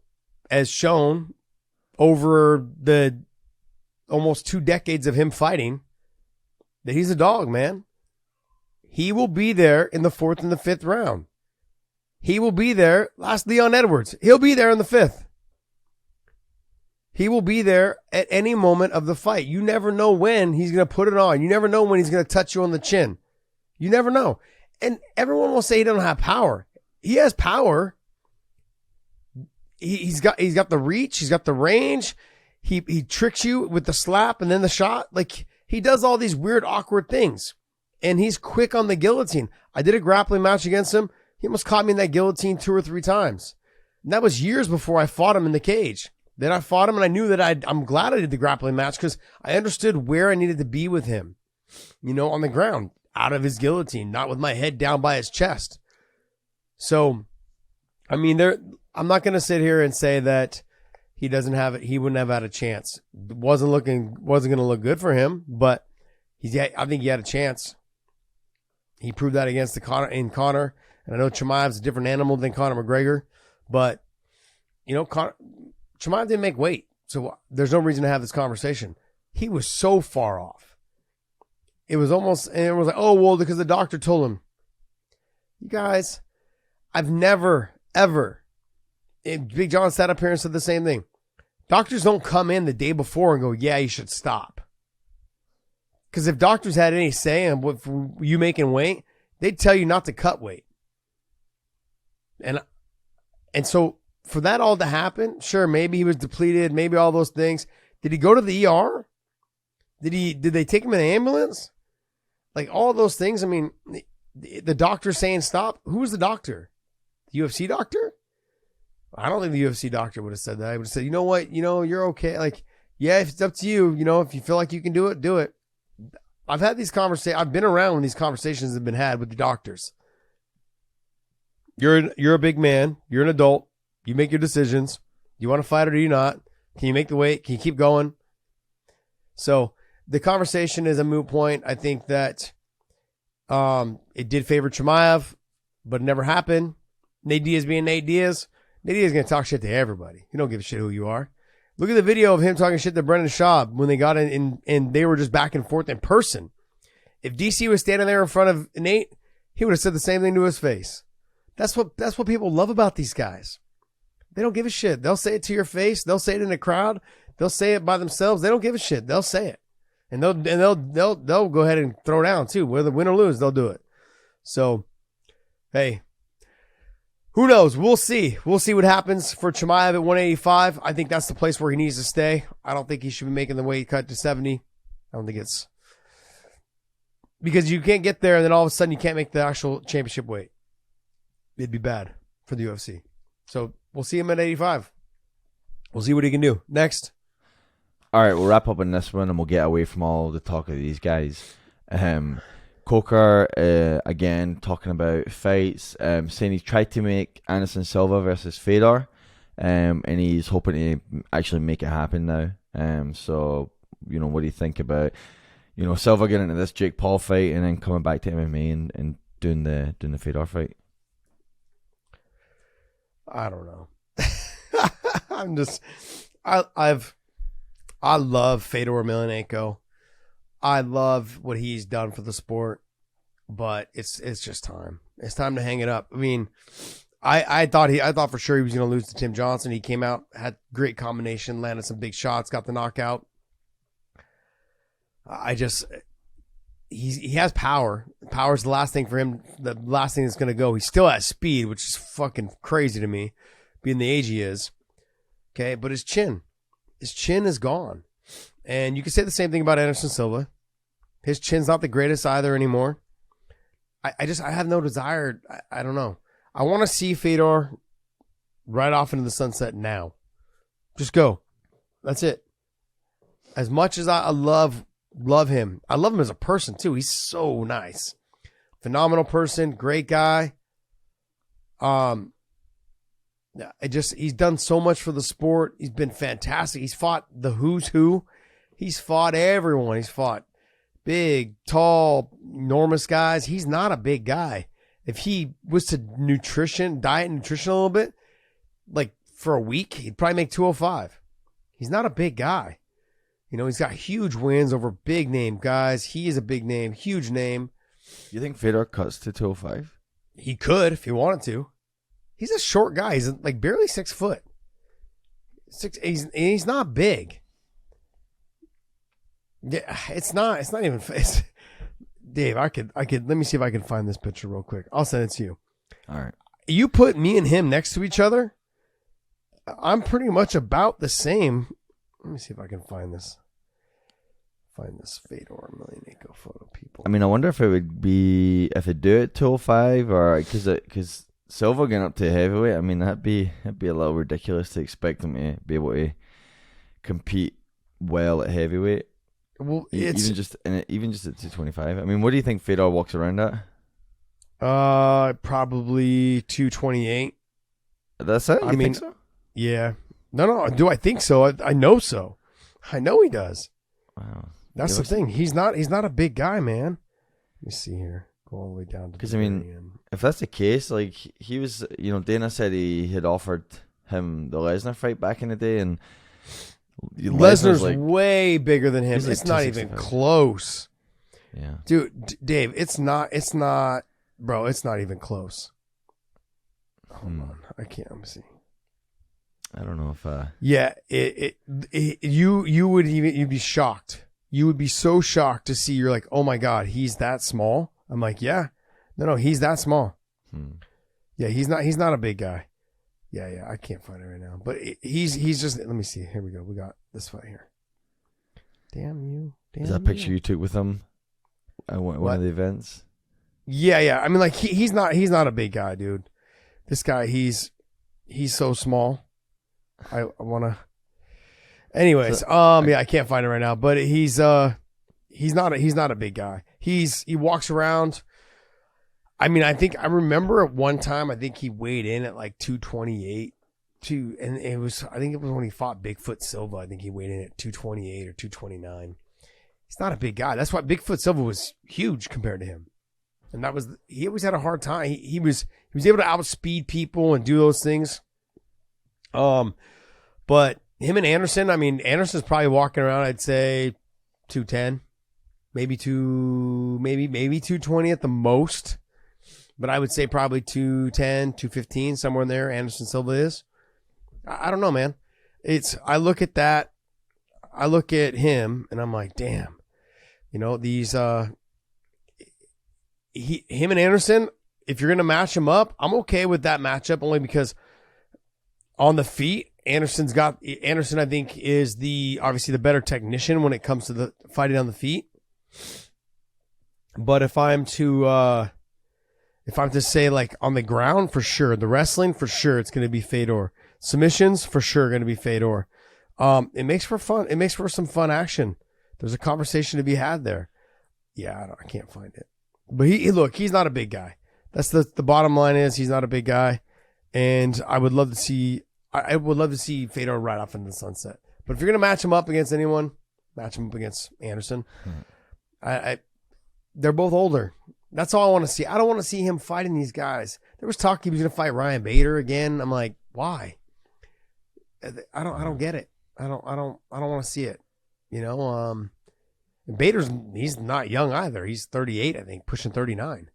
has shown over the almost 2 decades of him fighting that he's a dog, man. He will be there in the 4th and the 5th round. He will be there. Last Leon Edwards. He'll be there in the 5th. He will be there at any moment of the fight. You never know when he's going to put it on. You never know when he's going to touch you on the chin. You never know. And everyone will say he doesn't have power. He has power. He's got the reach. He's got the range. He tricks you with the slap and then the shot. Like, he does all these weird, awkward things. And he's quick on the guillotine. I did a grappling match against him. He almost caught me in that guillotine 2 or 3 times. And that was years before I fought him in the cage. Then I fought him, and I knew that I'm glad I did the grappling match because I understood where I needed to be with him. On the ground, out of his guillotine, not with my head down by his chest. So, I mean, I'm not going to sit here and say that he wouldn't have had a chance. Wasn't going to look good for him, but I think he had a chance. He proved that against Conor. And I know Chimaev's a different animal than Conor McGregor, but Chimaev didn't make weight, so there's no reason to have this conversation. He was so far off. It was like, oh, well, because the doctor told him. You guys, I've never, ever, Big John sat up here and said the same thing. Doctors don't come in the day before and go, yeah, you should stop. Because if doctors had any say in what you making weight, they'd tell you not to cut weight. And so for that all to happen, sure, maybe he was depleted, maybe all those things. Did he go to the ER? Did they take him in an ambulance? Like, all those things. I mean, the doctor saying stop. Who was the doctor? The UFC doctor? I don't think the UFC doctor would have said that. I would have said, you know what? You're okay. Like, yeah, if it's up to you, if you feel like you can do it, do it. I've had these conversations. I've been around when these conversations have been had with the doctors. You're a big man. You're an adult. You make your decisions. You want to fight or do you not? Can you make the weight? Can you keep going? So the conversation is a moot point. I think that it did favor Chimaev, but it never happened. Nate Diaz being Nate Diaz. Nate Diaz is going to talk shit to everybody. He don't give a shit who you are. Look at the video of him talking shit to Brendan Schaub when they got in and they were just back and forth in person. If DC was standing there in front of Nate, he would have said the same thing to his face. That's what people love about these guys. They don't give a shit. They'll say it to your face. They'll say it in the crowd. They'll say it by themselves. They don't give a shit. They'll say it. And they'll go ahead and throw down too. Whether win or lose, they'll do it. So, hey, who knows? We'll see. We'll see what happens for Chimaev at 185. I think that's the place where he needs to stay. I don't think he should be making the weight cut to 70. I don't think it's because you can't get there and then all of a sudden you can't make the actual championship weight. It'd be bad for the UFC. So we'll see him at 85. We'll see what he can do. Next. All right, we'll wrap up on this one and we'll get away from all the talk of these guys. Coker, again, talking about fights, saying he's tried to make Anderson Silva versus Fedor, and he's hoping to actually make it happen now. So, what do you think about, Silva getting into this Jake Paul fight and then coming back to MMA and doing the Fedor fight? I don't know. I love Fedor Emelianenko. I love what he's done for the sport, but it's just time. It's time to hang it up. I mean, I thought for sure he was going to lose to Tim Johnson. He came out, had great combination, landed some big shots, got the knockout. He has power. Power's the last thing for him. The last thing that's going to go. He still has speed, which is fucking crazy to me, being the age he is. Okay, but his chin is gone. And you can say the same thing about Anderson Silva. His chin's not the greatest either anymore. I have no desire. I don't know. I want to see Fedor right off into the sunset now. Just go. That's it. As much as I love him. I love him as a person too. He's so nice. Phenomenal person, great guy. He's done so much for the sport. He's been fantastic. He's fought the who's who. He's fought everyone. He's fought big, tall, enormous guys. He's not a big guy. If he was to diet and nutrition a little bit, like for a week, he'd probably make 205. He's not a big guy. He's got huge wins over big name guys. He is a big name, huge name. You think Fedor cuts to 205? He could if he wanted to. He's a short guy. He's like barely 6 foot. He's not big. Yeah, it's not even. Dave, I could. Let me see if I can find this picture real quick. I'll send it to you. All right. You put me and him next to each other. I'm pretty much about the same. Let me see if I can find this. Find this Fedor Emelianenko photo, people. I mean, I wonder if it would be if they do it 205 or because Silva getting up to heavyweight. I mean, that'd be a little ridiculous to expect him to be able to compete well at heavyweight. Well, even just at 225. I mean, what do you think Fedor walks around at? Probably 228. That's it. I mean, think so? Yeah. No. Do I think so? I know so. I know he does. Wow. That's the thing. He's not a big guy, man. Let me see here. Go all the way down to because I mean, if that's the case, like he was, Dana said he had offered him the Lesnar fight back in the day, and Lesnar's way bigger than him. Like it's not even close. Yeah, dude, Dave, it's not, bro. It's not even close. Hold on, I can't. Let me see. I don't know if. Yeah, you'd be shocked. You would be so shocked to see. You're like, oh my god, he's that small. I'm like, yeah, no, he's that small. Yeah, he's not a big guy. Yeah, I can't find it right now, but he's just. Let me see. Here we go. We got this fight here. Damn you! Is that picture you took with him at one of the events? Yeah. I mean, like he's not a big guy, dude. This guy, he's so small. I wanna. Anyways, yeah, I can't find it right now, but he's not a big guy. He walks around. I mean, I remember at one time, I think he weighed in at like 228 and I think it was when he fought Bigfoot Silva. I think he weighed in at 228 or 229. He's not a big guy. That's why Bigfoot Silva was huge compared to him. And he always had a hard time. He was able to outspeed people and do those things. But him and Anderson, I mean, Anderson's probably walking around, I'd say 210, maybe 220 at the most. But I would say probably 210, 215, somewhere in there. Anderson Silva is. I don't know, man. I look at that. I look at him and I'm like, damn, these, him and Anderson, if you're going to match him up, I'm okay with that matchup only because on the feet, Anderson, I think, is obviously the better technician when it comes to the fighting on the feet. But if I'm to say like on the ground, for sure, the wrestling, for sure, it's going to be Fedor. Submissions, for sure, going to be Fedor. It makes for fun. It makes for some fun action. There's a conversation to be had there. Yeah, I can't find it. But he's not a big guy. That's the bottom line is he's not a big guy, and I would love to see Fedor right off into the sunset. But if you're gonna match him up against anyone, match him up against Anderson. They're both older. That's all I want to see. I don't want to see him fighting these guys. There was talk he was gonna fight Ryan Bader again. I'm like, why? I don't get it. I don't want to see it. Bader's he's not young either. He's 38, I think, pushing 39.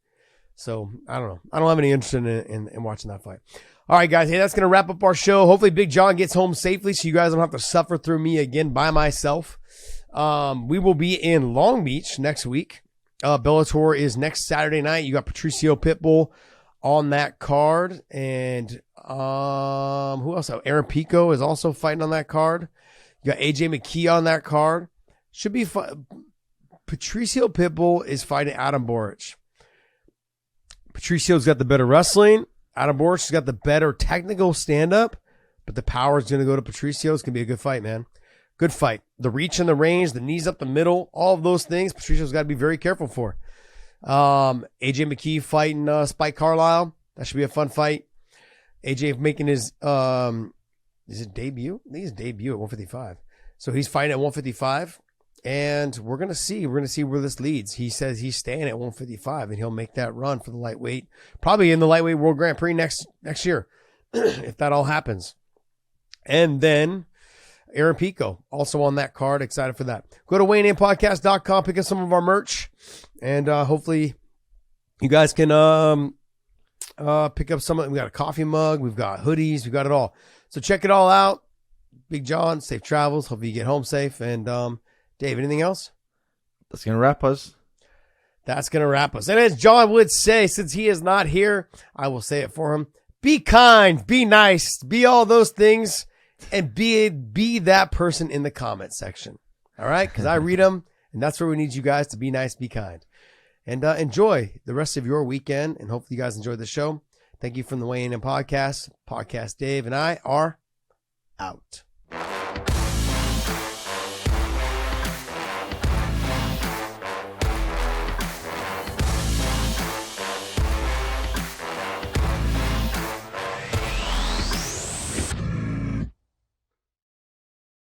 So I don't know. I don't have any interest in watching that fight. All right, guys. Hey, that's going to wrap up our show. Hopefully Big John gets home safely so you guys don't have to suffer through me again by myself. We will be in Long Beach next week. Bellator is next Saturday night. You got Patricio Pitbull on that card. And who else? Aaron Pico is also fighting on that card. You got AJ McKee on that card. Should be fun. Patricio Pitbull is fighting Adam Boric. Patricio's got the better wrestling. Adam Boric has got the better technical stand-up, but the power is going to go to Patricio. It's going to be a good fight, man. Good fight. The reach and the range, the knees up the middle, all of those things, Patricio's got to be very careful for. AJ McKee fighting Spike Carlisle. That should be a fun fight. AJ making his is it debut? I think his debut at 155. So he's fighting at 155. And we're going to see where this leads. He says he's staying at 155 and he'll make that run for the lightweight, probably in the lightweight World Grand Prix next year, if that all happens. And then Aaron Pico also on that card. Excited for that. Go to WeighingInPodcast.com, pick up some of our merch, and hopefully you guys can pick up some of it. We got a coffee mug, we've got hoodies, we've got it all. So check it all out. Big John, safe travels. Hope you get home safe. And Dave, anything else? That's going to wrap us. That's going to wrap us. And as John would say, since he is not here, I will say it for him. Be kind, be nice, be all those things, and be that person in the comment section. All right? Because I read them, and that's where we need you guys to be nice, be kind. And enjoy the rest of your weekend, and hopefully you guys enjoyed the show. Thank you from the Weighing In Podcast. Podcast Dave and I are out.